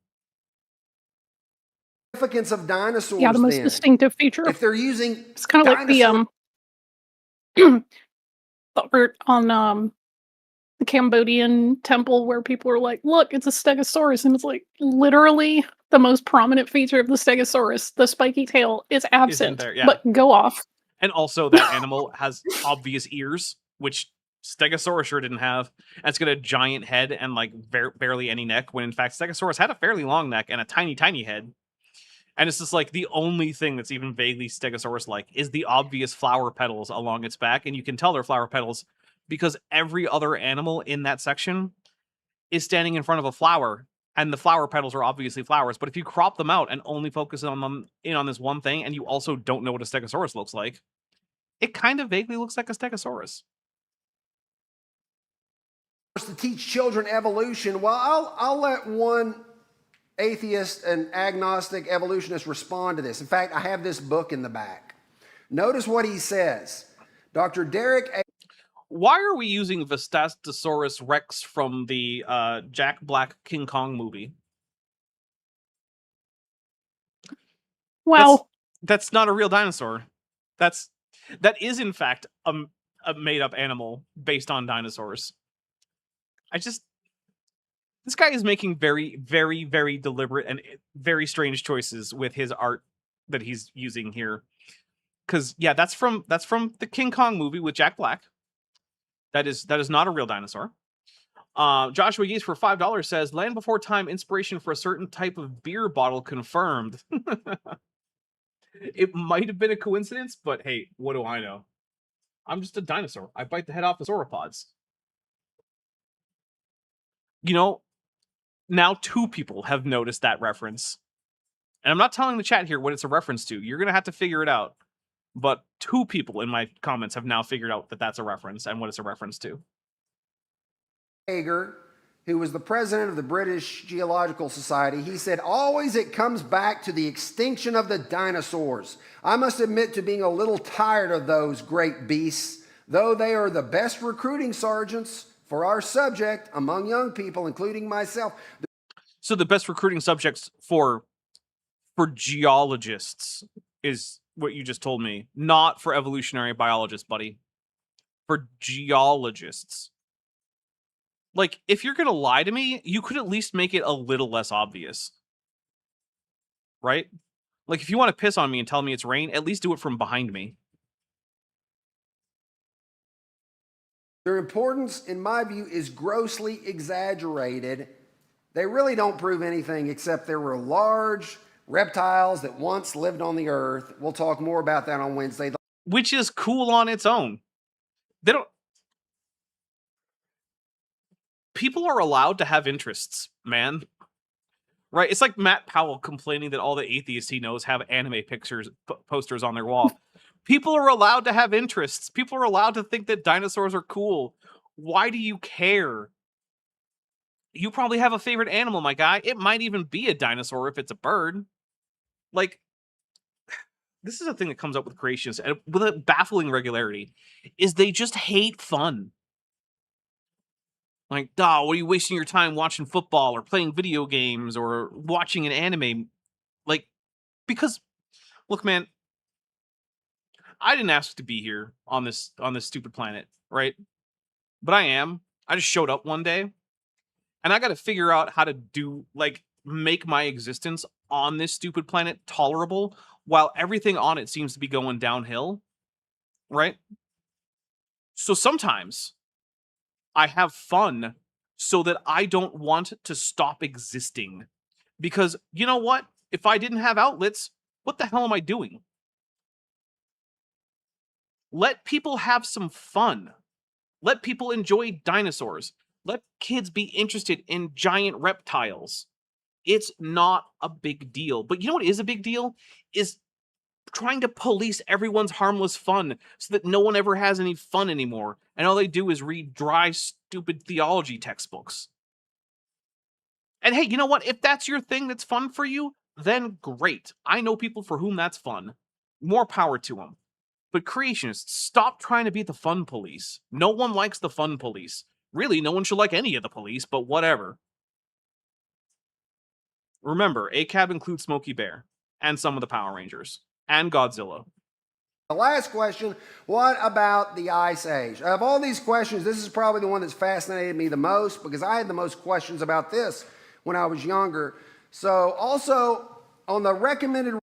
Significance of dinosaurs, yeah, the most distinctive feature. If they're using... It's kind of like the on the Cambodian temple where people are like, look, it's a Stegosaurus, and it's like literally the most prominent feature of the Stegosaurus, the spiky tail, is absent. There, yeah. But go off. And also that animal has obvious ears, which Stegosaurus sure didn't have. And it's got a giant head and like barely any neck, when in fact Stegosaurus had a fairly long neck and a tiny head. And it's just like the only thing that's even vaguely Stegosaurus-like is the obvious flower petals along its back. And you can tell they're flower petals because every other animal in that section is standing in front of a flower and the flower petals are obviously flowers. But if you crop them out and only focus on them on this one thing, and you also don't know what a stegosaurus looks like, it kind of vaguely looks like a stegosaurus. To teach children evolution, well, I'll let one atheist and agnostic evolutionist respond to this. In fact, I have this book in the back. Notice what he says. Dr. Derek A. Why are we using Vistastosaurus Rex from the Jack Black King Kong movie? Wow. That's not a real dinosaur. That is in fact a made-up animal based on dinosaurs. This guy is making very, very, very deliberate and very strange choices with his art that he's using here. Because yeah, that's from the King Kong movie with Jack Black. That is not a real dinosaur. Joshua Geese for $5 says, Land Before Time inspiration for a certain type of beer bottle confirmed. It might have been a coincidence, but hey, what do I know? I'm just a dinosaur. I bite the head off the sauropods. You know, now 2 people have noticed that reference. And I'm not telling the chat here what it's a reference to. You're going to have to figure it out. But 2 people in my comments have now figured out that that's a reference and what it's a reference to. Hager, who was the president of the British Geological Society, he said, always it comes back to the extinction of the dinosaurs. I must admit to being a little tired of those great beasts, though they are the best recruiting sergeants for our subject among young people, including myself. So the best recruiting subjects for geologists is what you just told me, not for evolutionary biologists, buddy. For geologists. Like, if you're gonna lie to me, you could at least make it a little less obvious. Right? Like, if you want to piss on me and tell me it's rain, at least do it from behind me. Their importance, in my view, is grossly exaggerated. They really don't prove anything except there were large reptiles that once lived on the earth. We'll talk more about that on Wednesday. Which is cool on its own. They don't... People are allowed to have interests, man. Right? It's like Matt Powell complaining that all the atheists he knows have anime posters on their wall. People are allowed to have interests. People are allowed to think that dinosaurs are cool. Why do you care? You probably have a favorite animal, my guy. It might even be a dinosaur if it's a bird. Like, this is a thing that comes up with creationists with a baffling regularity, is they just hate fun. Like, what are you wasting your time watching football or playing video games or watching an anime? Like, because, look, man, I didn't ask to be here on this stupid planet, right? But I am. I just showed up one day, and I got to figure out how to make my existence on this stupid planet tolerable while everything on it seems to be going downhill, right? So sometimes I have fun so that I don't want to stop existing. Because, you know what? If I didn't have outlets, what the hell am I doing? Let people have some fun. Let people enjoy dinosaurs. Let kids be interested in giant reptiles. It's not a big deal. But you know what is a big deal? Is trying to police everyone's harmless fun so that no one ever has any fun anymore. And all they do is read dry, stupid theology textbooks. And hey, you know what? If that's your thing that's fun for you, then great. I know people for whom that's fun. More power to them. But creationists, stop trying to be the fun police. No one likes the fun police. Really, no one should like any of the police, but whatever. Remember, ACAB includes Smokey Bear, and some of the Power Rangers, and Godzilla. The last question, what about the Ice Age? Of all these questions, this is probably the one that's fascinated me the most because I had the most questions about this when I was younger. So also, on the recommended...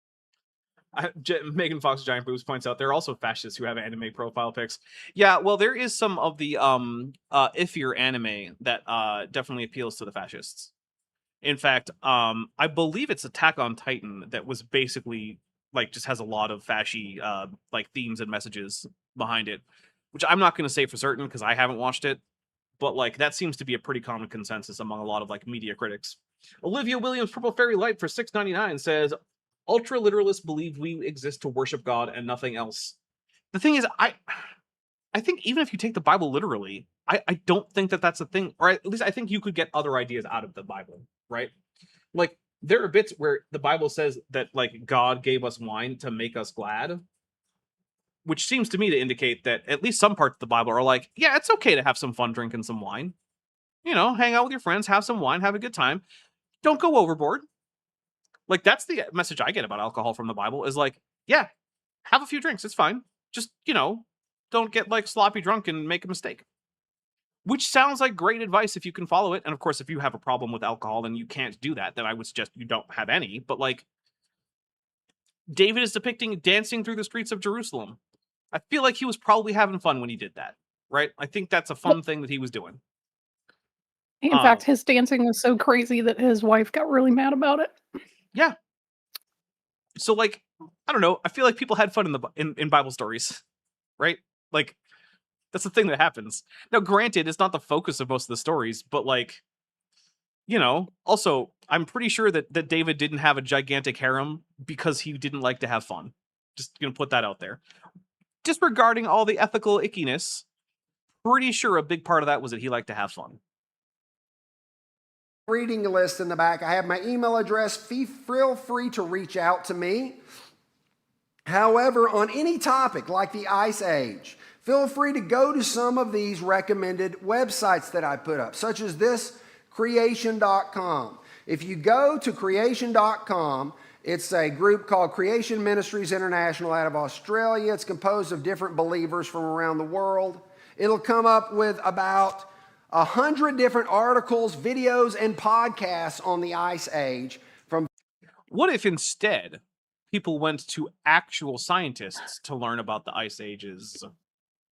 Megan Fox Giant Boobs points out there are also fascists who have anime profile pics. Yeah, well, there is some of the iffier anime that definitely appeals to the fascists. In fact, I believe it's Attack on Titan that was basically just has a lot of fashy themes and messages behind it, which I'm not going to say for certain because I haven't watched it, but that seems to be a pretty common consensus among a lot of media critics. Olivia Williams Purple Fairy Light for $6.99 says, ultra literalists believe we exist to worship God and nothing else. The thing is, I think even if you take the Bible literally, I don't think that that's a thing, or at least I think you could get other ideas out of the Bible, right? Like, there are bits where the Bible says that, like, God gave us wine to make us glad, which seems to me to indicate that at least some parts of the Bible are like, yeah, it's okay to have some fun drinking some wine. You know, hang out with your friends, have some wine, have a good time. Don't go overboard. Like, that's the message I get about alcohol from the Bible is like, yeah, have a few drinks. It's fine. Just, you know, don't get like sloppy drunk and make a mistake. Which sounds like great advice if you can follow it. And of course, if you have a problem with alcohol and you can't do that, then I would suggest you don't have any. But like, David is depicting dancing through the streets of Jerusalem. I feel like he was probably having fun when he did that, right? I think that's a fun thing that he was doing. In fact, his dancing was so crazy that his wife got really mad about it. Yeah. So like, I don't know. I feel like people had fun in Bible stories, right? Like, that's the thing that happens. Now, granted, it's not the focus of most of the stories, but like, you know, also, I'm pretty sure that David didn't have a gigantic harem because he didn't like to have fun. Just gonna put that out there. Disregarding all the ethical ickiness, pretty sure a big part of that was that he liked to have fun. Reading list in the back. I have my email address. Feel free to reach out to me. However, on any topic like the Ice Age, feel free to go to some of these recommended websites that I put up, such as this, creation.com. If you go to creation.com, it's a group called Creation Ministries International out of Australia. It's composed of different believers from around the world. It'll come up with about 100 different articles, videos, and podcasts on the Ice Age. What if instead people went to actual scientists to learn about the Ice Ages?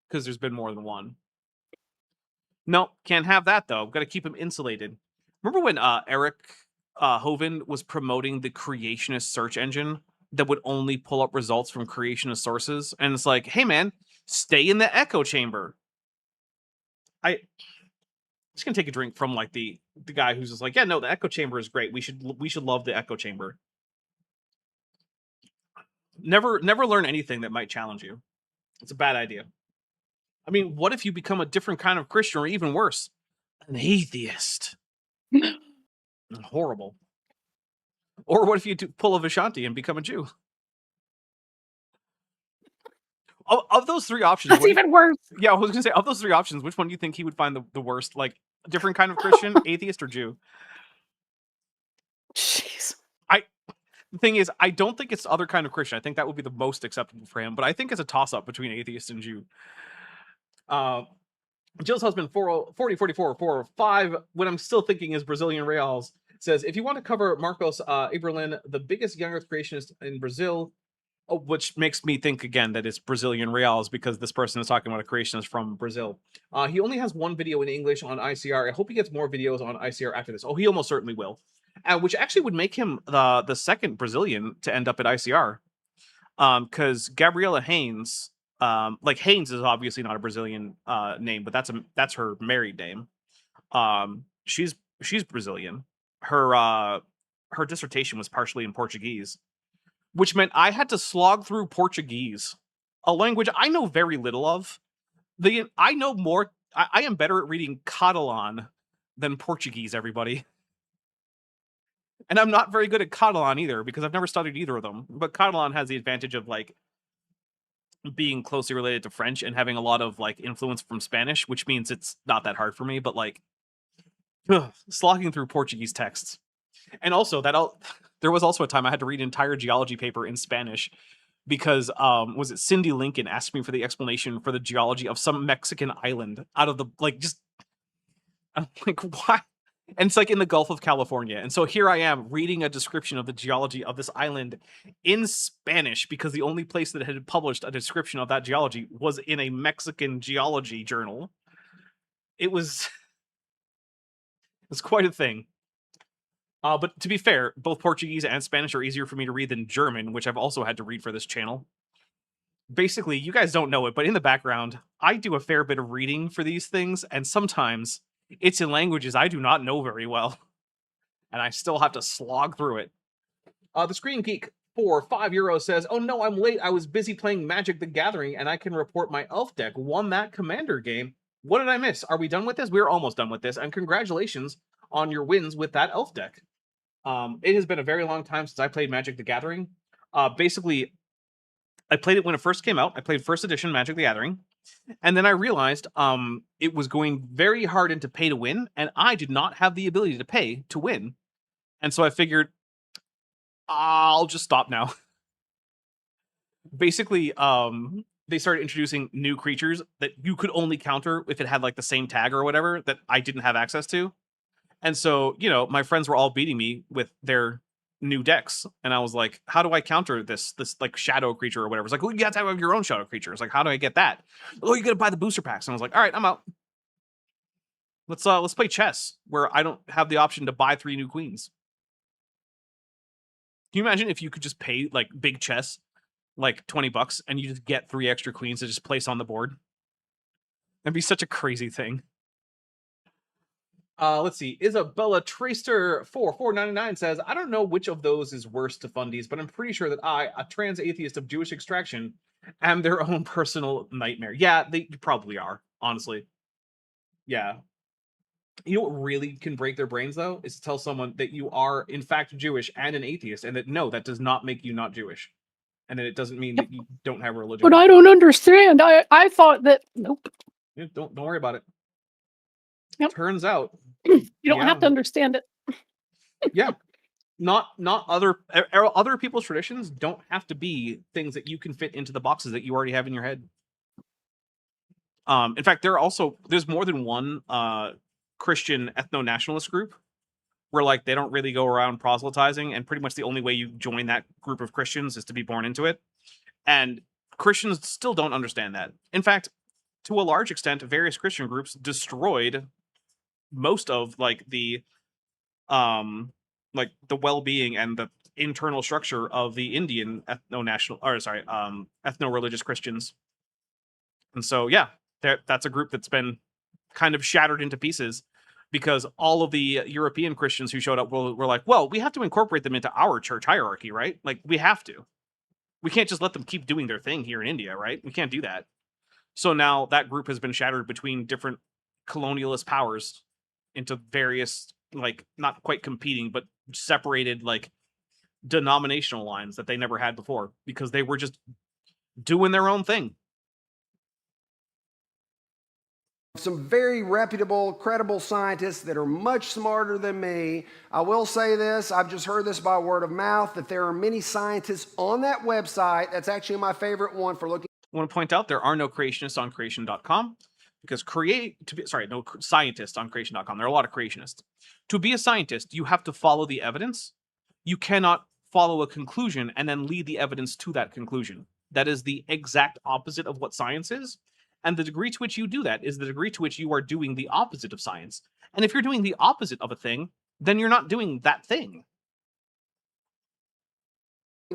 Because there's been more than one. No, can't have that though. Got to keep him insulated. Remember when Eric Hovind was promoting the creationist search engine that would only pull up results from creationist sources? And it's like, hey man, stay in the echo chamber. I'm just gonna take a drink from like the guy who's just like, yeah, no, the echo chamber is great. We should love the echo chamber. Never learn anything that might challenge you. It's a bad idea. I mean, what if you become a different kind of Christian, or even worse, an atheist? Horrible. Or what if you pull a Vishanti and become a Jew? Of those three options, That's even worse. Yeah, I was gonna say, of those three options, which one do you think he would find the worst? Like, a different kind of Christian, atheist, or Jew? Jeez. The thing is, I don't think it's the other kind of Christian. I think that would be the most acceptable for him, but I think it's a toss-up between atheist and Jew. Jill's husband, 405, when I'm still thinking is Brazilian Reals, says, if you want to cover Marcos Iberlin, the biggest young earth creationist in Brazil, which makes me think again that it's Brazilian Reals because this person is talking about a creationist from Brazil. He only has one video in English on ICR. I hope he gets more videos on ICR after this. Oh, he almost certainly will. Which actually would make him the second Brazilian to end up at ICR. Because Gabriela Haynes, like Haynes is obviously not a Brazilian name, but that's her married name. She's Brazilian. Her dissertation was partially in Portuguese, which meant I had to slog through Portuguese, a language I know very little of. I know more. I am better at reading Catalan than Portuguese, everybody. And I'm not very good at Catalan either because I've never studied either of them. But Catalan has the advantage of like being closely related to French and having a lot of like influence from Spanish, which means it's not that hard for me. But like slogging through Portuguese texts, and also there was also a time I had to read an entire geology paper in Spanish because was it Cindy Lincoln asked me for the explanation for the geology of some Mexican island out of the like just I'm like why. And it's like in the Gulf of California. And so here I am reading a description of the geology of this island in Spanish because the only place that had published a description of that geology was in a Mexican geology journal. It was quite a thing. But to be fair, both Portuguese and Spanish are easier for me to read than German, which I've also had to read for this channel. Basically, you guys don't know it, but in the background, I do a fair bit of reading for these things, and sometimes it's in languages I do not know very well. and I still have to slog through it. The Screen Geek for €5 says, "Oh no, I'm late. I was busy playing Magic the Gathering, and I can report my elf deck won that Commander game. What did I miss? Are we done with this? We're almost done with this, and congratulations on your wins with that elf deck." It has been a very long time since I played Magic the Gathering. Basically, I played it when it first came out. I played first edition Magic the Gathering, and then I realized it was going very hard into pay to win, and I did not have the ability to pay to win. And so I figured, I'll just stop now. Basically, they started introducing new creatures that you could only counter if it had like the same tag or whatever that I didn't have access to. And so, you know, my friends were all beating me with their new decks, and I was like, how do I counter this like shadow creature or whatever? It's like, well, you have to have your own shadow creature. It's like, how do I get that? Oh, you gotta buy the booster packs. And I was like, all right, I'm out. Let's play chess, where I don't have the option to buy 3 new queens. Can you imagine if you could just pay like big chess, like $20, and you just get 3 extra queens to just place on the board? That'd be such a crazy thing. Let's see. Isabella Tracer 4499 says, "I don't know which of those is worse to fundies, but I'm pretty sure that I, a trans atheist of Jewish extraction, am their own personal nightmare." Yeah, they probably are, honestly. Yeah. You know what really can break their brains, though, is to tell someone that you are, in fact, Jewish and an atheist, and that, no, that does not make you not Jewish. And that it doesn't mean that you don't have a religion. But I don't understand. I thought that, nope. Yeah, don't worry about it. Yep. Turns out you don't have to understand it. Yeah. Not other people's traditions don't have to be things that you can fit into the boxes that you already have in your head. In fact, there's more than one Christian ethno-nationalist group where like they don't really go around proselytizing, and pretty much the only way you join that group of Christians is to be born into it. And Christians still don't understand that. In fact, to a large extent, various Christian groups destroyed most of like the well-being and the internal structure of the Indian ethno-religious Christians. And so, yeah, that's a group that's been kind of shattered into pieces because all of the European Christians who showed up were like, well, we have to incorporate them into our church hierarchy, right? Like, we have to. We can't just let them keep doing their thing here in India, right? We can't do that. So now that group has been shattered between different colonialist powers into various, like, not quite competing, but separated, like, denominational lines that they never had before because they were just doing their own thing. Some very reputable, credible scientists that are much smarter than me. I will say this, I've just heard this by word of mouth, that there are many scientists on that website. That's actually my favorite one for looking. I want to point out there are no creationists on creation.com because no scientists on creation.com. There are a lot of creationists. To be a scientist, you have to follow the evidence. You cannot follow a conclusion and then lead the evidence to that conclusion. That is the exact opposite of what science is. And the degree to which you do that is the degree to which you are doing the opposite of science. And if you're doing the opposite of a thing, then you're not doing that thing.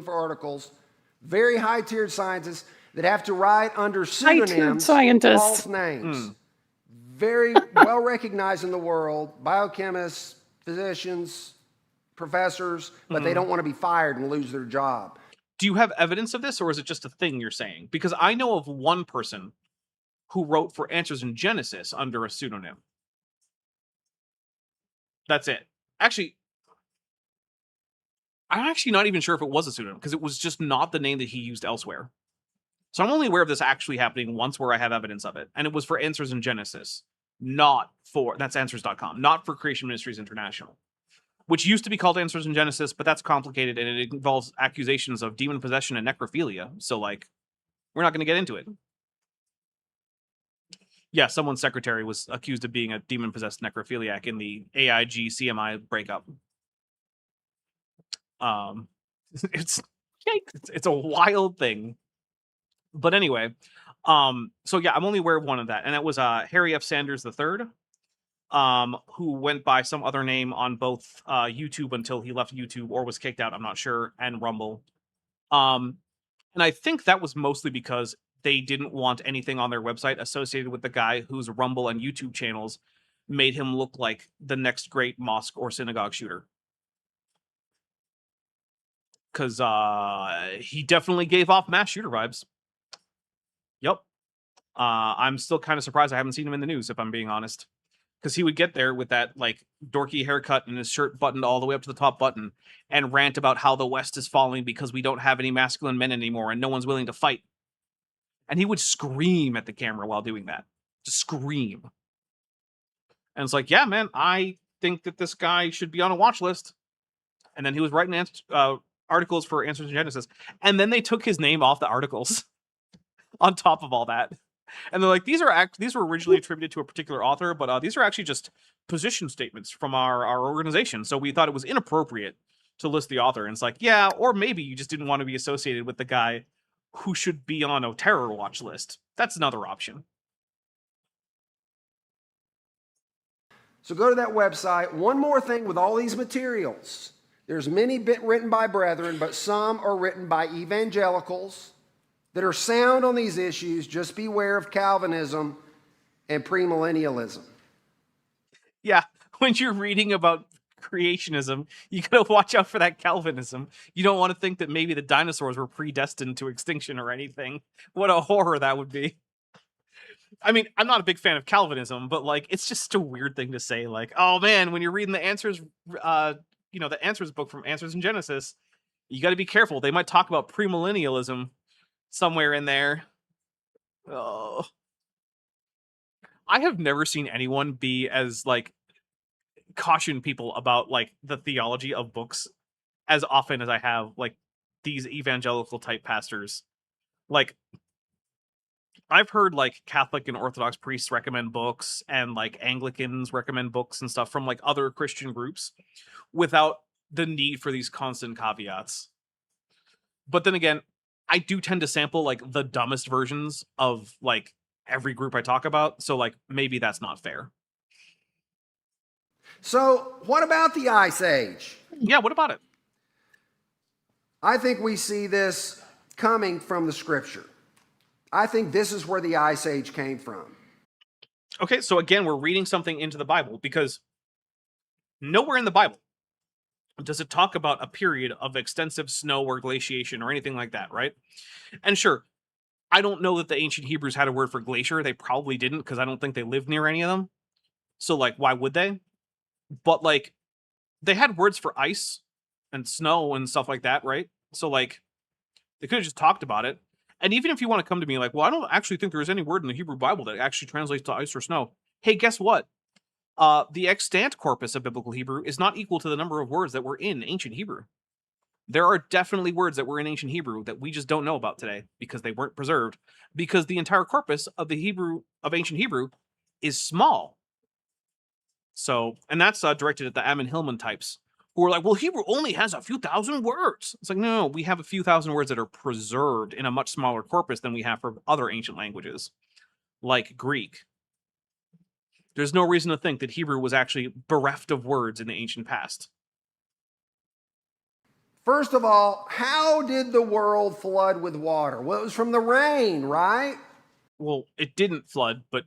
For articles, very high-tiered scientists that have to write under pseudonyms, false names. Very well recognized in the world, biochemists, physicians, professors, but they don't want to be fired and lose their job. Do you have evidence of this, or is it just a thing you're saying? Because I know of one person who wrote for Answers in Genesis under a pseudonym. That's it. Actually, I'm actually not even sure if it was a pseudonym, because it was just not the name that he used elsewhere. So I'm only aware of this actually happening once where I have evidence of it. And it was for Answers in Genesis, that's answers.com, not for Creation Ministries International, which used to be called Answers in Genesis, but that's complicated and it involves accusations of demon possession and necrophilia. So, like, we're not going to get into it. Yeah, someone's secretary was accused of being a demon-possessed necrophiliac in the AIG CMI breakup. It's a wild thing. But anyway, so yeah, I'm only aware of one of that, and that was Harry F. Sanders III, who went by some other name on both YouTube until he left YouTube or was kicked out, I'm not sure, and Rumble. And I think that was mostly because they didn't want anything on their website associated with the guy whose Rumble and YouTube channels made him look like the next great mosque or synagogue shooter. because he definitely gave off mass shooter vibes. Yep. I'm still kind of surprised I haven't seen him in the news, if I'm being honest. Because he would get there with that like dorky haircut and his shirt buttoned all the way up to the top button and rant about how the West is falling because we don't have any masculine men anymore and no one's willing to fight. And he would scream at the camera while doing that. Just scream. And it's like, yeah, man, I think that this guy should be on a watch list. And then he was writing articles for Answers in Genesis. And then they took his name off the articles on top of all that. And they're like, these were originally attributed to a particular author, but these are actually just position statements from our organization. So we thought it was inappropriate to list the author. And it's like, yeah, or maybe you just didn't want to be associated with the guy who should be on a terror watch list. That's another option. So go to that website. One more thing with all these materials. There's many written by brethren, but some are written by evangelicals that are sound on these issues. Just beware of Calvinism and premillennialism. Yeah, when you're reading about creationism, you gotta watch out for that Calvinism. You don't want to think that maybe the dinosaurs were predestined to extinction or anything. What a horror that would be. I mean, I'm not a big fan of Calvinism, but like, it's just a weird thing to say. Like, oh man, when you're reading the answers, the answers book from Answers in Genesis, you got to be careful. They might talk about premillennialism somewhere in there. Oh, I have never seen anyone be as like caution people about like the theology of books as often as I have like these evangelical type pastors. Like, I've heard like Catholic and Orthodox priests recommend books and like Anglicans recommend books and stuff from like other Christian groups without the need for these constant caveats. But then again, I do tend to sample like the dumbest versions of like every group I talk about. So like maybe that's not fair. So what about the Ice Age? Yeah, what about it? I think we see this coming from the scripture. I think this is where the Ice Age came from. Okay, so again, we're reading something into the Bible because nowhere in the Bible does it talk about a period of extensive snow or glaciation or anything like that, right? And sure, I don't know that the ancient Hebrews had a word for glacier. They probably didn't because I don't think they lived near any of them. So, like, why would they? But, like, they had words for ice and snow and stuff like that, right? So, like, they could have just talked about it. And even if you want to come to me like, well, I don't actually think there's any word in the Hebrew Bible that actually translates to ice or snow. Hey, guess what? The extant corpus of biblical Hebrew is not equal to the number of words that were in ancient Hebrew. There are definitely words that were in ancient Hebrew that we just don't know about today because they weren't preserved, because the entire corpus of ancient Hebrew is small. So, and that's directed at the Ammon Hillman types who are like, well, Hebrew only has a few thousand words. It's like, no, we have a few thousand words that are preserved in a much smaller corpus than we have for other ancient languages, like Greek. There's no reason to think that Hebrew was actually bereft of words in the ancient past. First of all, how did the world flood with water? Well, it was from the rain, right? Well, it didn't flood, but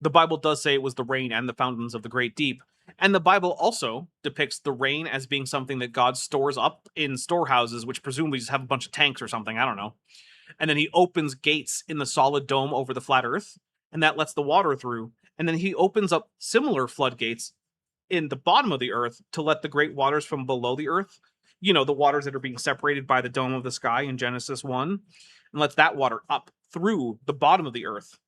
the Bible does say it was the rain and the fountains of the great deep. And the Bible also depicts the rain as being something that God stores up in storehouses, which presumably just have a bunch of tanks or something. I don't know. And then he opens gates in the solid dome over the flat earth, and that lets the water through. And then he opens up similar floodgates in the bottom of the earth to let the great waters from below the earth, you know, the waters that are being separated by the dome of the sky in Genesis 1, and lets that water up through the bottom of the earth.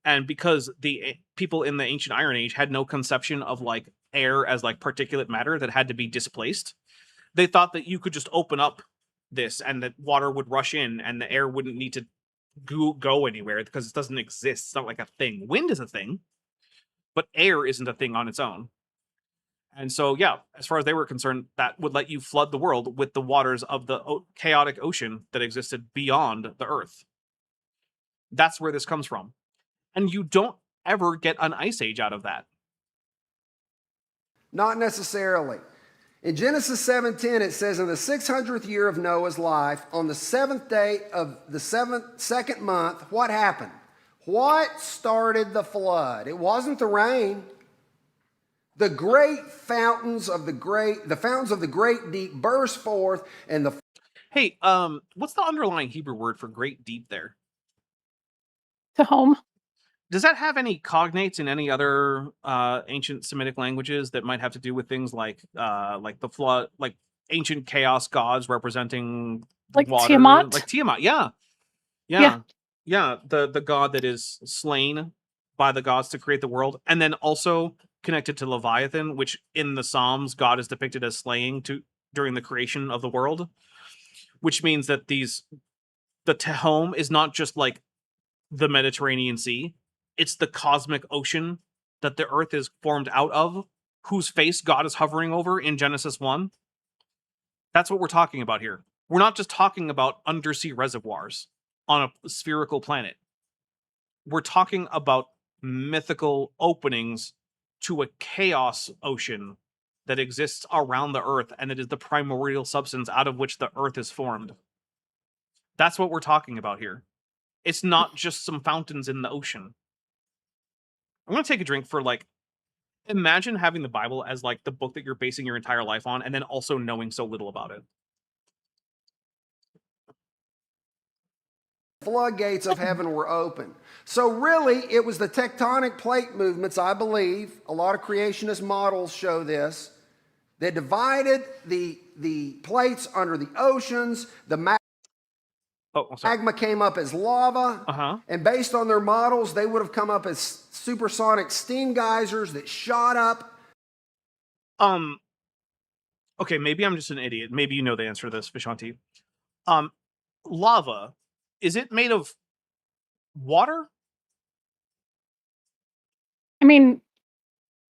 And because the people in the ancient Iron Age had no conception of like air as like particulate matter that had to be displaced, they thought that you could just open up this and that water would rush in and the air wouldn't need to go anywhere because it doesn't exist. It's not like a thing. Wind is a thing, but air isn't a thing on its own. And so, yeah, as far as they were concerned, that would let you flood the world with the waters of the chaotic ocean that existed beyond the earth. That's where this comes from. And you don't ever get an ice age out of that. Not necessarily. In Genesis 7:10, it says, in the 600th year of Noah's life, on the 7th day of the second month, what happened? What started the flood? It wasn't the rain. The great fountains of the great deep burst forth, and the Hey, what's the underlying Hebrew word for great deep there? To home. Does that have any cognates in any other ancient Semitic languages that might have to do with things like the flood, like ancient chaos gods representing Like water, Tiamat? like Tiamat? Yeah, Yeah. the god that is slain by the gods to create the world, and then also connected to Leviathan, which in the Psalms God is depicted as slaying during the creation of the world, which means that the Tehom is not just like the Mediterranean Sea. It's the cosmic ocean that the earth is formed out of, whose face God is hovering over in Genesis 1. That's what we're talking about here. We're not just talking about undersea reservoirs on a spherical planet. We're talking about mythical openings to a chaos ocean that exists around the earth, and it is the primordial substance out of which the earth is formed. That's what we're talking about here. It's not just some fountains in the ocean. I'm going to take a drink for imagine having the Bible as like the book that you're basing your entire life on, and then also knowing so little about it. floodgates of heaven were open. So really, it was the tectonic plate movements, I believe, a lot of creationist models show this, that divided the plates under the oceans. The magma came up as lava, and based on their models, they would have come up as supersonic steam geysers that shot up. Okay, maybe I'm just an idiot. Maybe you know the answer to this, Vishanti. Lava, is it made of water? I mean,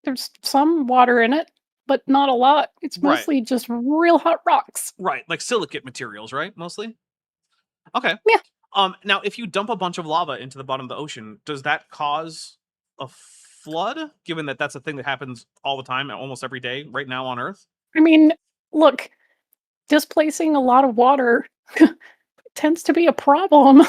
there's some water in it, but not a lot. It's mostly just real hot rocks. Right, like silicate materials, right? Mostly? Okay. Yeah. Now, if you dump a bunch of lava into the bottom of the ocean, does that cause a flood? Given that that's a thing that happens all the time, almost every day, right now on Earth? I mean, look, displacing a lot of water tends to be a problem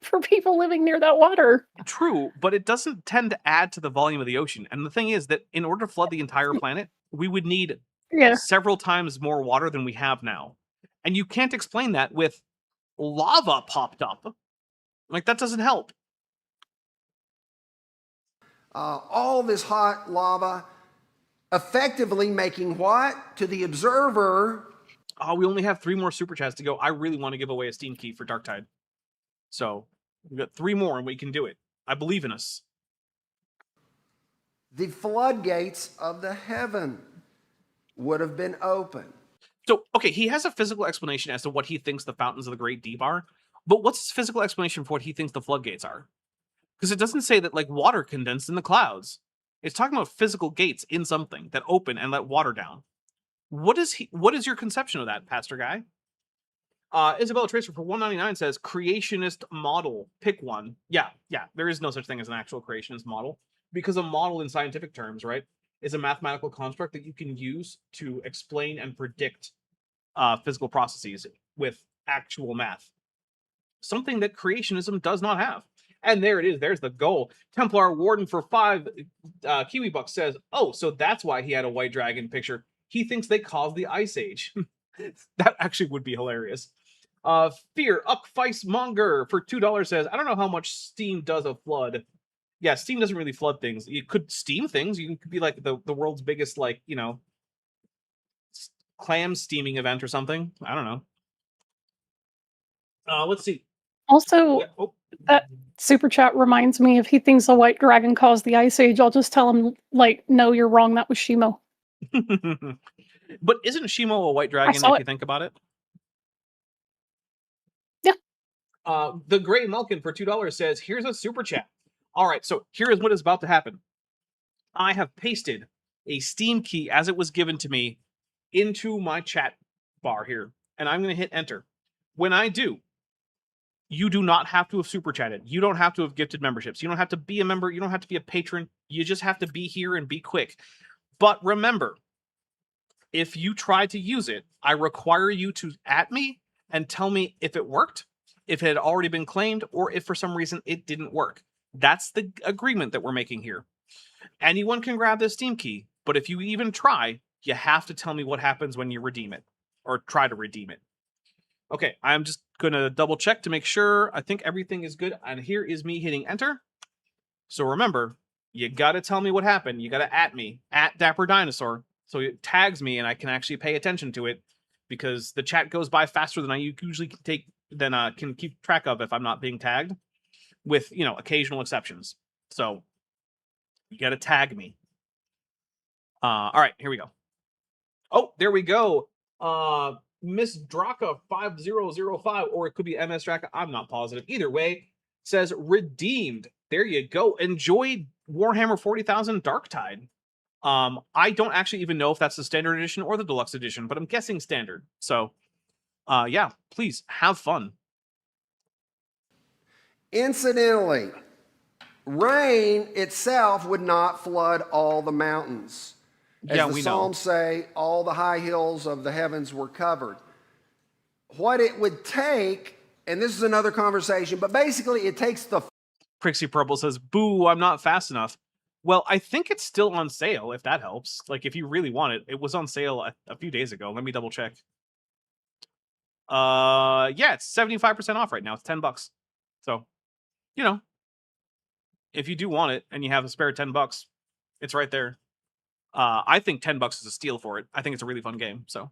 for people living near that water. True, but it doesn't tend to add to the volume of the ocean. And the thing is that in order to flood the entire planet, we would need several times more water than we have now. And you can't explain that with lava popped up. Like, that doesn't help. All this hot lava effectively making what? To the observer. Oh, we only have 3 more super chats to go. I really want to give away a Steam key for Darktide. So, we've got 3 more and we can do it. I believe in us. The floodgates of the heaven would have been open. So, okay, he has a physical explanation as to what he thinks the fountains of the great deep are, but what's his physical explanation for what he thinks the floodgates are? Because it doesn't say that, like, water condensed in the clouds. It's talking about physical gates in something that open and let water down. What is your conception of that, Pastor Guy? Isabella Tracer for $1.99 says, creationist model, pick one. Yeah, there is no such thing as an actual creationist model, because a model in scientific terms, right, is a mathematical construct that you can use to explain and predict physical processes with actual math. Something that creationism does not have. And there it is. There's the goal. Templar Warden for 5 Kiwi bucks says, oh, so that's why he had a white dragon picture. He thinks they caused the Ice Age. That actually would be hilarious. Fear Uckfeistmonger for $2 says, I don't know how much Steam does a flood. Yeah, Steam doesn't really flood things. You could steam things. You could be like the world's biggest, like, you know, clam steaming event or something. I don't know. Let's see. Also, that super chat reminds me, if he thinks a white dragon caused the Ice Age, I'll just tell him, like, no, you're wrong. That was Shimo. But isn't Shimo a white dragon if you think about it? Yeah. The Gray Malkin for $2 says, here's a super chat. All right, so here is what is about to happen. I have pasted a Steam key as it was given to me into my chat bar here, and I'm going to hit enter. When I do, you do not have to have super chatted. You don't have to have gifted memberships. You don't have to be a member. You don't have to be a patron. You just have to be here and be quick. But remember, if you try to use it, I require you to @ me and tell me if it worked, if it had already been claimed, or if for some reason it didn't work. That's the agreement that we're making here. Anyone can grab this Steam key. But if you even try, you have to tell me what happens when you redeem it, or try to redeem it. Okay, I'm just gonna double check to make sure. I think everything is good, and here is me hitting enter. So remember, you gotta tell me what happened. You gotta @ me, @ Dapper Dinosaur, so it tags me and I can actually pay attention to it, because the chat goes by faster than I usually can keep track of if I'm not being tagged, with occasional exceptions. So you gotta tag me. All right, here we go. Oh, there we go. Miss Draka 5005, or it could be MS Draka. I'm not positive. Either way, says redeemed. There you go. Enjoy Warhammer 40,000 Darktide. I don't actually even know if that's the standard edition or the deluxe edition, but I'm guessing standard. So, yeah, please have fun. Incidentally, rain itself would not flood all the mountains. As Yeah, the we Psalms say, all the high hills of the heavens were covered. What it would take, and this is another conversation, but basically it takes the... Prixie Purple says, boo, I'm not fast enough. Well, I think it's still on sale, if that helps. Like, if you really want it, it was on sale a few days ago. Let me double check. Yeah, it's 75% off right now. It's $10. So, if you do want it and you have a spare $10, it's right there. I think $10 is a steal for it. I think it's a really fun game. So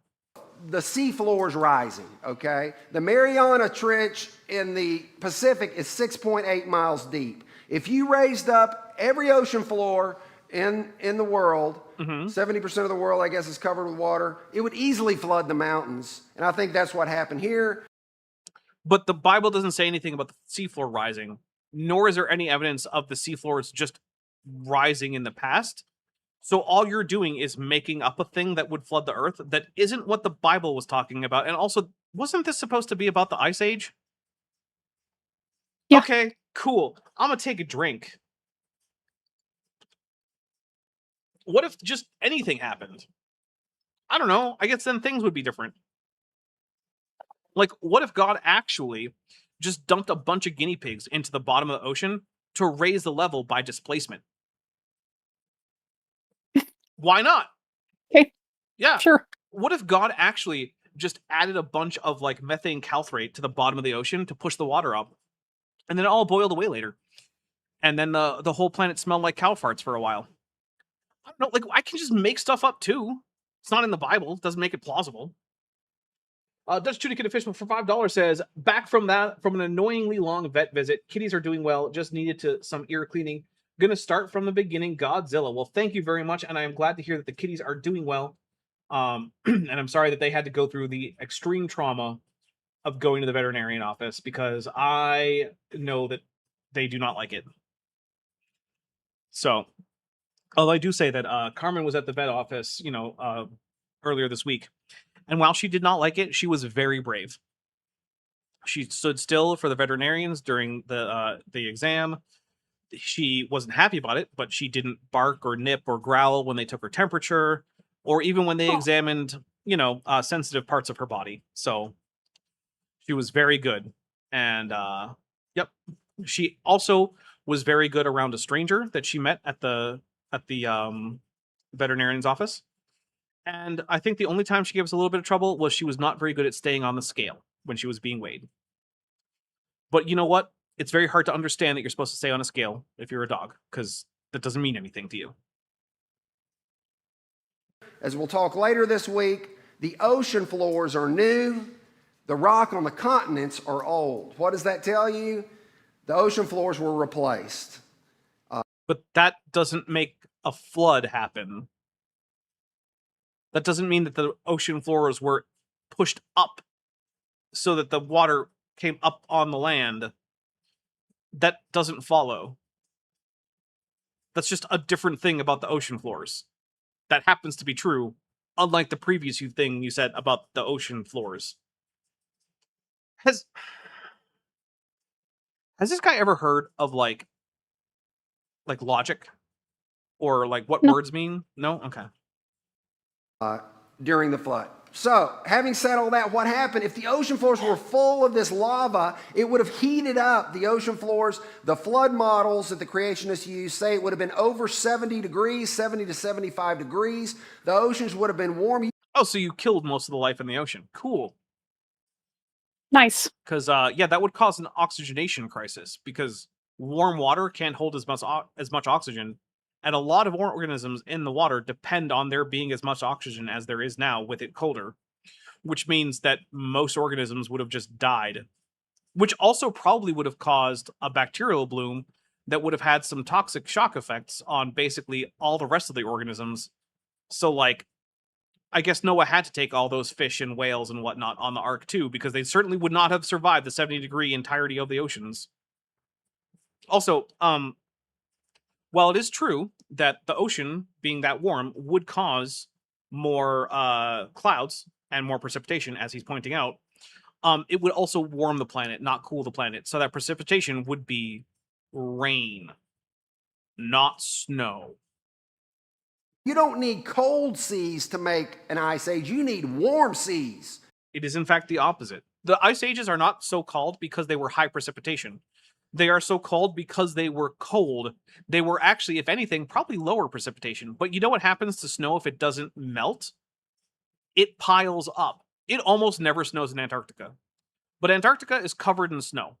the sea floor is rising, okay? The Mariana Trench in the Pacific is 6.8 miles deep. If you raised up every ocean floor in the world, 70% of the world, I guess, is covered with water, it would easily flood the mountains. And I think that's what happened here. But the Bible doesn't say anything about the seafloor rising, nor is there any evidence of the seafloors just rising in the past. So all you're doing is making up a thing that would flood the earth that isn't what the Bible was talking about. And also, wasn't this supposed to be about the Ice Age? Yeah. Okay, cool. I'm gonna take a drink. What if just anything happened? I don't know. I guess then things would be different. Like, what if God actually just dumped a bunch of guinea pigs into the bottom of the ocean to raise the level by displacement? Why not? Okay. Yeah. Sure. What if God actually just added a bunch of like methane calthrate to the bottom of the ocean to push the water up, and then it all boiled away later, and then the whole planet smelled like cow farts for a while? I don't know. Like, I can just make stuff up too. It's not in the Bible. It doesn't make it plausible. Dutch Tunicated Fishman for $5 says, back from an annoyingly long vet visit. Kitties are doing well. Just needed some ear cleaning. Gonna start from the beginning. Godzilla. Well, thank you very much, and I am glad to hear that the kitties are doing well. And I'm sorry that they had to go through the extreme trauma of going to the veterinarian office, because I know that they do not like it. So, although I do say that Carmen was at the vet office, earlier this week, and while she did not like it, she was very brave. She stood still for the veterinarians during the exam. She wasn't happy about it, but she didn't bark or nip or growl when they took her temperature, or even when they examined, sensitive parts of her body. So she was very good. And yep, she also was very good around a stranger that she met at the veterinarian's office. And I think the only time she gave us a little bit of trouble was she was not very good at staying on the scale when she was being weighed. But you know what? It's very hard to understand that you're supposed to stay on a scale if you're a dog, because that doesn't mean anything to you. As we'll talk later this week, the ocean floors are new. The rock on the continents are old. What does that tell you? The ocean floors were replaced. But that doesn't make a flood happen. That doesn't mean that the ocean floors were pushed up so that the water came up on the land. That doesn't follow. That's just a different thing about the ocean floors. That happens to be true, unlike the previous thing you said about the ocean floors. Has this guy ever heard of like logic? Or like what No. words mean? No? Okay. During the flood. So, having said all that, what happened? If the ocean floors were full of this lava, it would have heated up the ocean floors. The flood models that the creationists use say it would have been over 70 degrees, 70 to 75 degrees. The oceans would have been warm. Oh, so you killed most of the life in the ocean. Cool. Nice. Because yeah, that would cause an oxygenation crisis because warm water can't hold as much oxygen, and a lot of organisms in the water depend on there being as much oxygen as there is now with it colder, which means that most organisms would have just died, which also probably would have caused a bacterial bloom that would have had some toxic shock effects on basically all the rest of the organisms. So, like, I guess Noah had to take all those fish and whales and whatnot on the ark too, because they certainly would not have survived the 70-degree entirety of the oceans. Also, while it is true that the ocean being that warm would cause more clouds and more precipitation, as he's pointing out, it would also warm the planet, not cool the planet. So that precipitation would be rain, not snow. You don't need cold seas to make an ice age. You need warm seas. It is, in fact, the opposite. The ice ages are not so called because they were high precipitation. They are so called because they were cold. They were actually, if anything, probably lower precipitation. But you know what happens to snow if it doesn't melt? It piles up. It almost never snows in Antarctica. But Antarctica is covered in snow.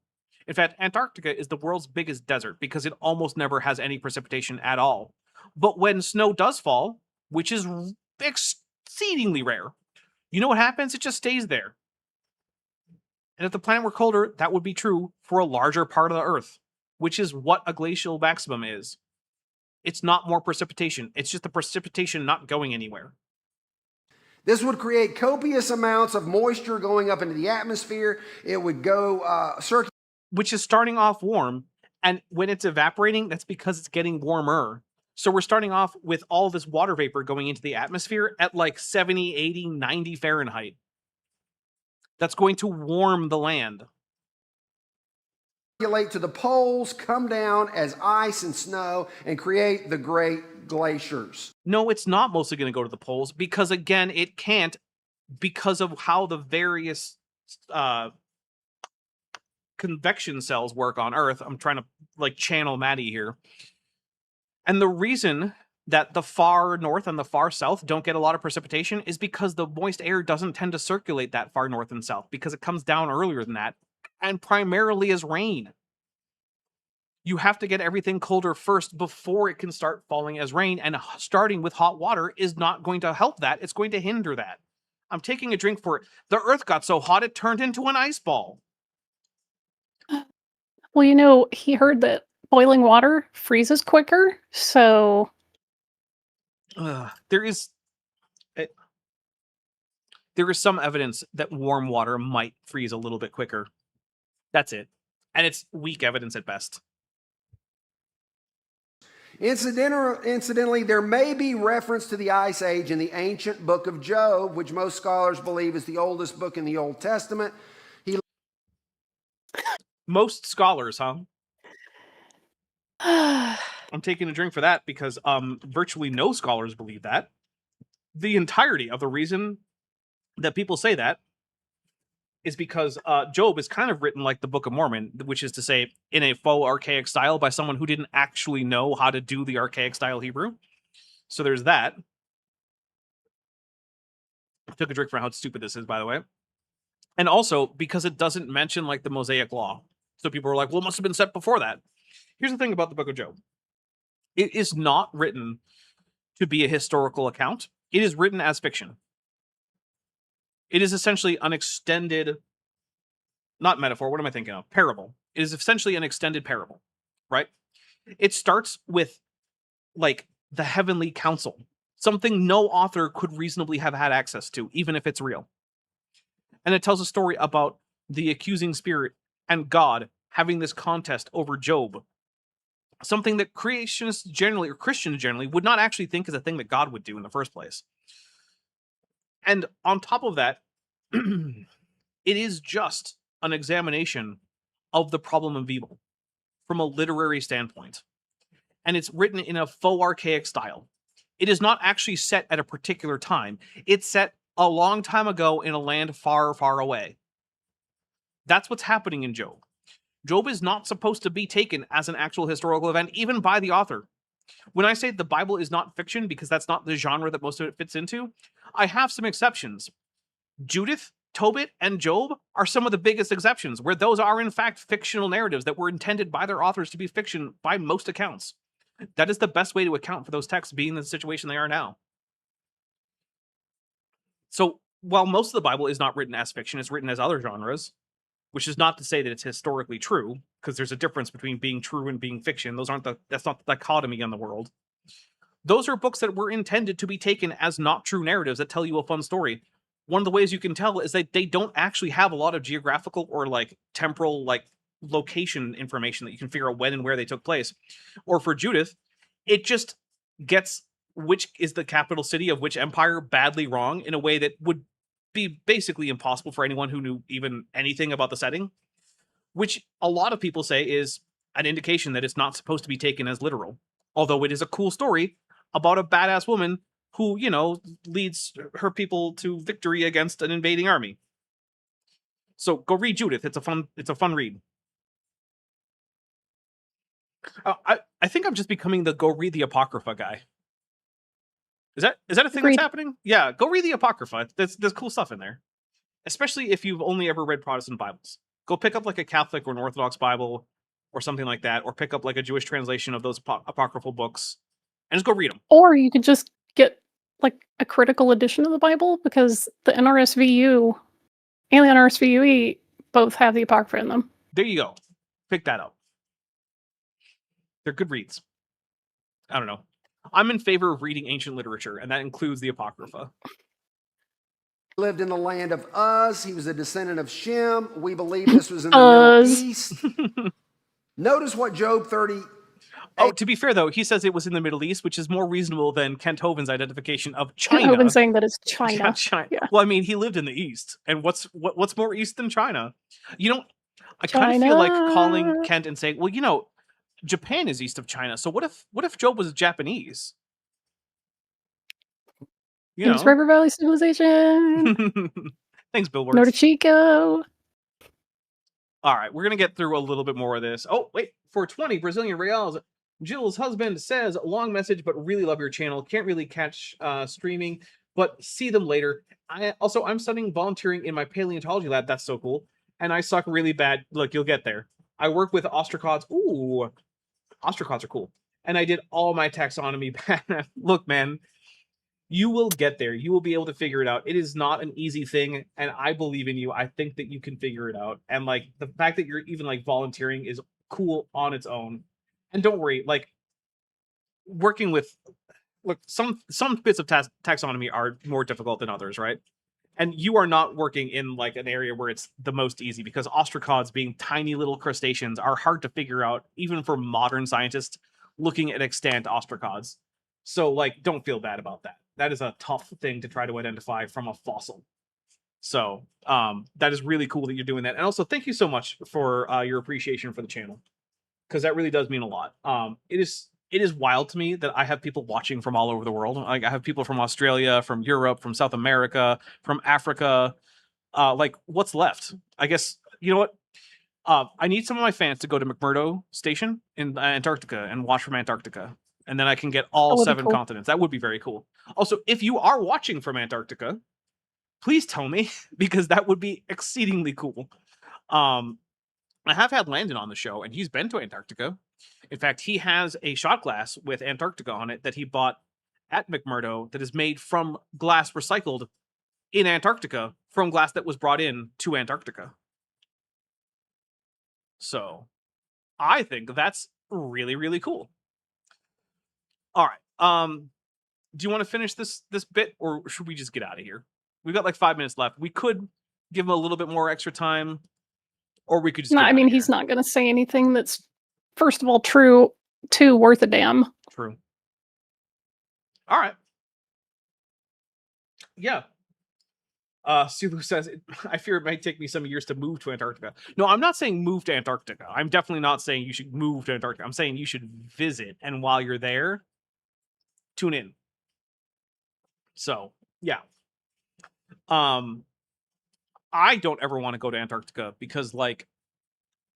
In fact, Antarctica is the world's biggest desert because it almost never has any precipitation at all. But when snow does fall, which is exceedingly rare, you know what happens? It just stays there. And if the planet were colder, that would be true for a larger part of the Earth, which is what a glacial maximum is. It's not more precipitation. It's just the precipitation not going anywhere. This would create copious amounts of moisture going up into the atmosphere. It would go circulate. Which is starting off warm, and when it's evaporating, that's because it's getting warmer. So we're starting off with all this water vapor going into the atmosphere at like 70, 80, 90 Fahrenheit. That's going to warm the land. To the poles, come down as ice and snow, and create the great glaciers. No, it's not mostly going to go to the poles because, again, it can't because of how the various convection cells work on Earth. I'm trying to like channel Maddie here. And the reason that the far north and the far south don't get a lot of precipitation is because the moist air doesn't tend to circulate that far north and south because it comes down earlier than that and primarily as rain. You have to get everything colder first before it can start falling as rain, and starting with hot water is not going to help that. It's going to hinder that. I'm taking a drink for it. The Earth got so hot it turned into an ice ball. Well, you know, he heard that boiling water freezes quicker, so there is some evidence that warm water might freeze a little bit quicker. That's it. And it's weak evidence at best. Incidentally, there may be reference to the Ice Age in the ancient book of Job, which most scholars believe is the oldest book in the Old Testament. Most scholars, huh? I'm taking a drink for that because virtually no scholars believe that. The entirety of the reason that people say that is because Job is kind of written like the Book of Mormon, which is to say in a faux archaic style by someone who didn't actually know how to do the archaic style Hebrew. So there's that. I took a drink for how stupid this is, by the way. And also because it doesn't mention like the Mosaic Law. So people are like, well, it must have been set before that. Here's the thing about the Book of Job. It is not written to be a historical account. It is written as fiction. It is essentially an extended, not metaphor, what am I thinking of? Parable. It is essentially an extended parable, right? It starts with, like, the heavenly council, something no author could reasonably have had access to, even if it's real. And it tells a story about the accusing spirit and God having this contest over Job. Something that creationists generally, or Christians generally, would not actually think is a thing that God would do in the first place. And on top of that, it is just an examination of the problem of evil from a literary standpoint. And it's written in a faux archaic style. It is not actually set at a particular time. It's set a long time ago in a land far, far away. That's what's happening in Job. Job is not supposed to be taken as an actual historical event, even by the author. When I say the Bible is not fiction, because that's not the genre that most of it fits into, I have some exceptions. Judith, Tobit, and Job are some of the biggest exceptions, where those are in fact fictional narratives that were intended by their authors to be fiction by most accounts. That is the best way to account for those texts being in the situation they are now. So while most of the Bible is not written as fiction, it's written as other genres, which is not to say that it's historically true, because there's a difference between being true and being fiction. That's not the dichotomy in the world. Those are books that were intended to be taken as not true narratives that tell you a fun story. One of the ways you can tell is that they don't actually have a lot of geographical or like temporal like location information that you can figure out when and where they took place. Or for Judith, it just gets which is the capital city of which empire badly wrong in a way that would be basically impossible for anyone who knew even anything about the setting, which a lot of people say is an indication that it's not supposed to be taken as literal. Although it is a cool story about a badass woman who, you know, leads her people to victory against an invading army. So go read Judith. It's a fun read. I think I'm just becoming the go read the Apocrypha guy. Is that a thing Agreed. that's happening? Yeah, go read the Apocrypha. There's cool stuff in there. Especially if you've only ever read Protestant Bibles. Go pick up like a Catholic or an Orthodox Bible or something like that, or pick up like a Jewish translation of those apocryphal books and just go read them. Or you could just get like a critical edition of the Bible, because the NRSVU and the NRSVUE both have the Apocrypha in them. There you go. Pick that up. They're good reads. I don't know. I'm in favor of reading ancient literature, and that includes the Apocrypha. Lived in the land of Uz. He was a descendant of Shem. We believe this was in the Middle East. Notice what Job 30. Oh, to be fair, though, he says it was in the Middle East, which is more reasonable than Kent Hovind's identification of China. Kent Hovind's saying that it's China. Yeah, China. Yeah. Well, I mean, he lived in the East, and what's more East than China? You know, I kind of feel like calling Kent and saying, well, you know, Japan is east of China, so what if Job was Japanese? You know, River Valley Civilization. Thanks, Bill Works. Nordichico. All right, we're gonna get through a little bit more of this. Oh, wait, for 20 Brazilian reals, Jill's husband says, long message, but really love your channel. Can't really catch streaming, but see them later. I'm studying volunteering in my paleontology lab. That's so cool. And I suck really bad. Look, you'll get there. I work with ostracods. Ooh, ostracods are cool. And I did all my taxonomy. Look, man, you will get there. You will be able to figure it out. It is not an easy thing, and I believe in you. I think that you can figure it out. And like the fact that you're even like volunteering is cool on its own. And don't worry, like working with some bits of taxonomy are more difficult than others, right? And you are not working in like an area where it's the most easy, because ostracods, being tiny little crustaceans, are hard to figure out even for modern scientists looking at extant ostracods. So like, don't feel bad about that. That is a tough thing to try to identify from a fossil. So that is really cool that you're doing that. And also thank you so much for your appreciation for the channel, because that really does mean a lot. It is wild to me that I have people watching from all over the world. Like I have people from Australia, from Europe, from South America, from Africa. Like what's left? I guess, you know what? I need some of my fans to go to McMurdo Station in Antarctica and watch from Antarctica. And then I can get all 7 continents. That would be very cool. Also, if you are watching from Antarctica, please tell me, because that would be exceedingly cool. I have had Landon on the show, and he's been to Antarctica. In fact, he has a shot glass with Antarctica on it that he bought at McMurdo that is made from glass recycled in Antarctica from glass that was brought in to Antarctica. So I think that's really, really cool. All right. Do you want to finish this bit, or should we just get out of here? We've got like 5 minutes left. We could give him a little bit more extra time, or we could just. No, I mean, he's not going to say anything that's, first of all, true, 2, worth a damn. True. All right. Yeah. Sulu says, I fear it might take me some years to move to Antarctica. No, I'm not saying move to Antarctica. I'm definitely not saying you should move to Antarctica. I'm saying you should visit, and while you're there, tune in. So, yeah. I don't ever want to go to Antarctica because, like,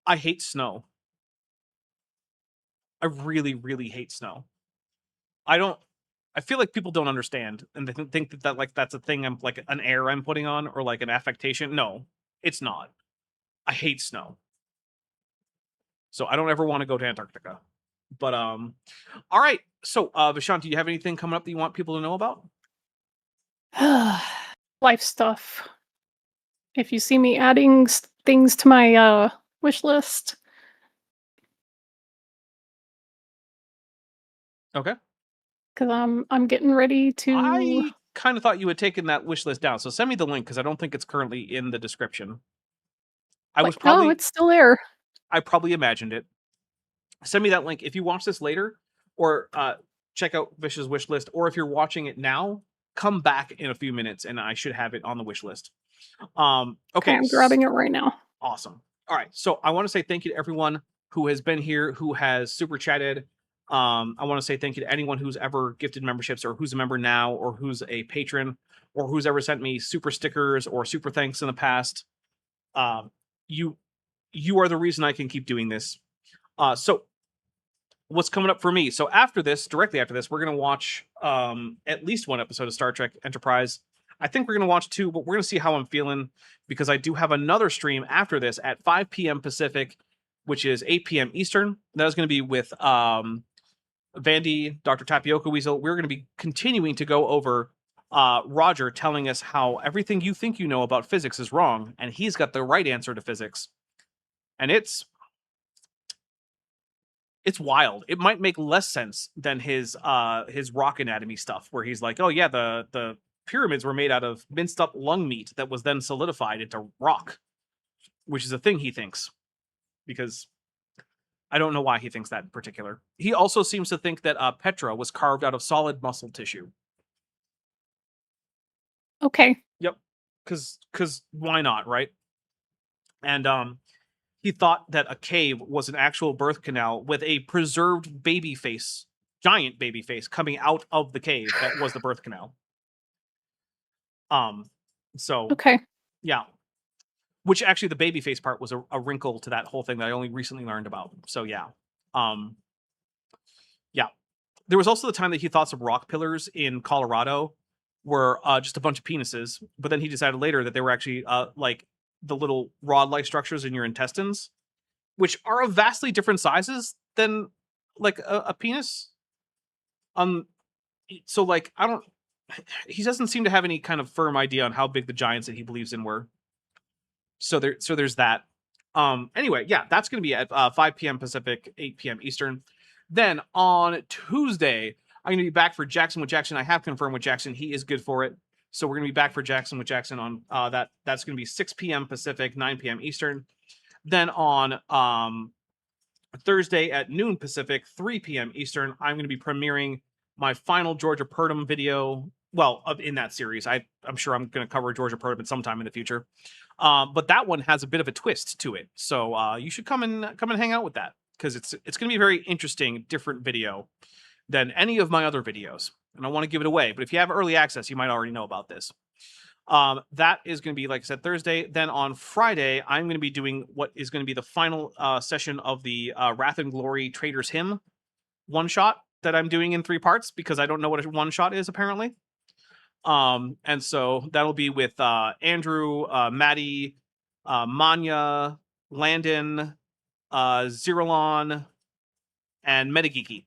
I hate snow. I really, really hate snow. I feel like people don't understand, and they think that like that's a thing I'm like an air I'm putting on or like an affectation. No, it's not. I hate snow. So I don't ever want to go to Antarctica. But all right. So Vishant, do you have anything coming up that you want people to know about? Life stuff. If you see me adding things to my wish list, Okay. because I'm getting ready to. I kind of thought you had taken that wish list down. So send me the link because I don't think it's currently in the description. No, it's still there. I probably imagined it. Send me that link if you watch this later, or check out Vish's wish list, or if you're watching it now, come back in a few minutes and I should have it on the wish list. Okay, I'm grabbing it right now. Awesome. All right, so I want to say thank you to everyone who has been here, who has super chatted. I want to say thank you to anyone who's ever gifted memberships, or who's a member now, or who's a patron, or who's ever sent me super stickers or super thanks in the past. You are the reason I can keep doing this. So what's coming up for me? So after this, directly after this, we're going to watch at least one episode of Star Trek Enterprise. I think we're going to watch 2, but we're going to see how I'm feeling, because I do have another stream after this at 5 p.m. Pacific, which is 8 p.m. Eastern. That is going to be with Vandy, Dr. Tapioca Weasel. We're going to be continuing to go over Roger telling us how everything you think you know about physics is wrong, and he's got the right answer to physics. And it's wild. It might make less sense than his rock anatomy stuff, where he's like, oh yeah, the pyramids were made out of minced up lung meat that was then solidified into rock, which is a thing he thinks, because I don't know why he thinks that in particular. He also seems to think that Petra was carved out of solid muscle tissue. Okay. Yep. Because why not, right? And he thought that a cave was an actual birth canal with a preserved baby face, giant baby face, coming out of the cave that was the birth canal. So Okay. Yeah. Which actually the baby face part was a wrinkle to that whole thing that I only recently learned about. So yeah. Yeah. There was also the time that he thought some rock pillars in Colorado were just a bunch of penises, but then he decided later that they were actually like the little rod-like structures in your intestines, which are of vastly different sizes than like a penis. So like he doesn't seem to have any kind of firm idea on how big the giants that he believes in were. So there's that. Anyway, yeah, that's going to be at 5 p.m. Pacific, 8 p.m. Eastern. Then on Tuesday, I'm going to be back for Jackson with Jackson. I have confirmed with Jackson. He is good for it. So we're going to be back for Jackson with Jackson on that's going to be 6 p.m. Pacific, 9 p.m. Eastern. Then on Thursday at noon Pacific, 3 p.m. Eastern, I'm going to be premiering my final Georgia Purdom video. Well, in that series, I'm sure I'm going to cover Georgia Purdom at some time in the future. But that one has a bit of a twist to it, so you should come and hang out with that, because it's going to be a very interesting, different video than any of my other videos. And I want to give it away, but if you have early access, you might already know about this. That is going to be, like I said, Thursday. Then on Friday, I'm going to be doing what is going to be the final session of the Wrath and Glory Trader's Hymn one-shot that I'm doing in 3 parts, because I don't know what a one-shot is, apparently. And so that'll be with Andrew, Maddie, Manya, Landon, Zeralon, and Metageeky.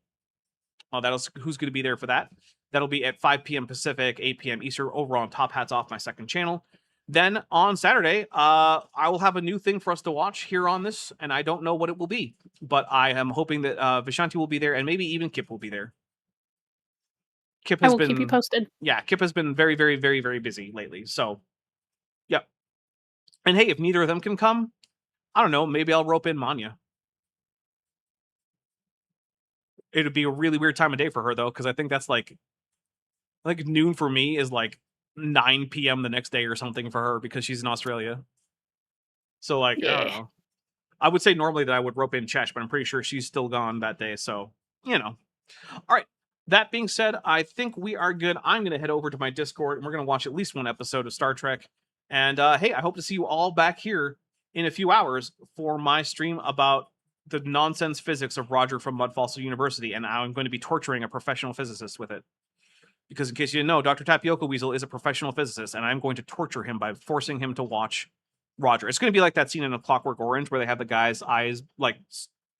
That's who's going to be there for that. That'll be at 5 p.m. Pacific, 8 p.m. Eastern, over on Top Hats Off, my second channel. Then on Saturday, I will have a new thing for us to watch here on this, and I don't know what it will be, but I am hoping that Vishanti will be there, and maybe even Kip will be there. Kip has been, keep you posted. Yeah, Kip has been very, very, very, very busy lately. So, yep. And hey, if neither of them can come, I don't know, maybe I'll rope in Manya. It'd be a really weird time of day for her, though, because I think that's like noon for me is like 9 p.m. the next day or something for her, because she's in Australia. So, like, yeah. I don't know. I would say normally that I would rope in Chesh, but I'm pretty sure she's still gone that day. So, you know. All right. that being said, I think we are good. I'm going to head over to my Discord, and we're going to watch at least one episode of Star Trek. And hey, I hope to see you all back here in a few hours for my stream about the nonsense physics of Roger from Mudfossil University, and I'm going to be torturing a professional physicist with it. Because in case you didn't know, Dr. Tapioca Weasel is a professional physicist, and I'm going to torture him by forcing him to watch Roger. It's going to be like that scene in A Clockwork Orange where they have the guy's eyes like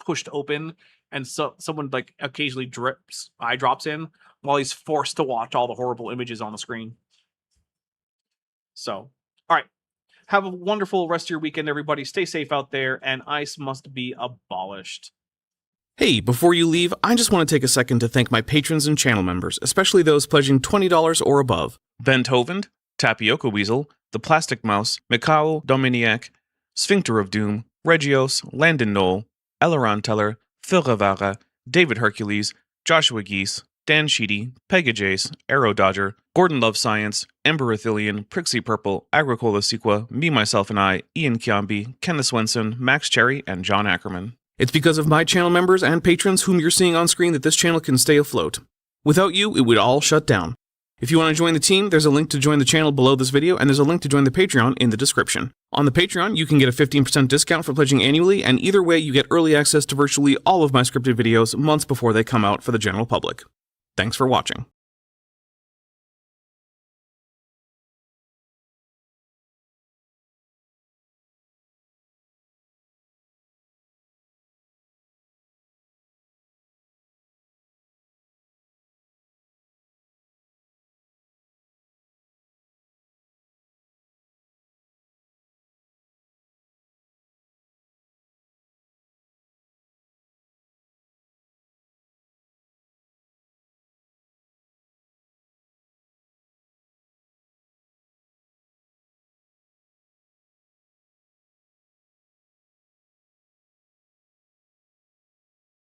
pushed open, and so someone like occasionally drips eye drops in while he's forced to watch all the horrible images on the screen. So, all right. Have a wonderful rest of your weekend, everybody. Stay safe out there, and ice must be abolished. Hey, before you leave, I just want to take a second to thank my patrons and channel members, especially those pledging $20 or above. Ben Tovand, Tapioca Weasel, The Plastic Mouse, Mikhail Dominiak, Sphincter of Doom, Regios, Landon Knoll, Eleron Teller, Phil Rivera, David Hercules, Joshua Geese, Dan Sheedy, Pega Jace, Arrow Dodger, Gordon Love Science, Ember Athelian, Prixie Purple, Agricola Sequa, Me, Myself, and I, Ian Kiambi, Kenneth Swenson, Max Cherry, and John Ackerman. It's because of my channel members and patrons whom you're seeing on screen that this channel can stay afloat. Without you, it would all shut down. If you want to join the team, there's a link to join the channel below this video, and there's a link to join the Patreon in the description. On the Patreon, you can get a 15% discount for pledging annually, and either way, you get early access to virtually all of my scripted videos months before they come out for the general public. Thanks for watching.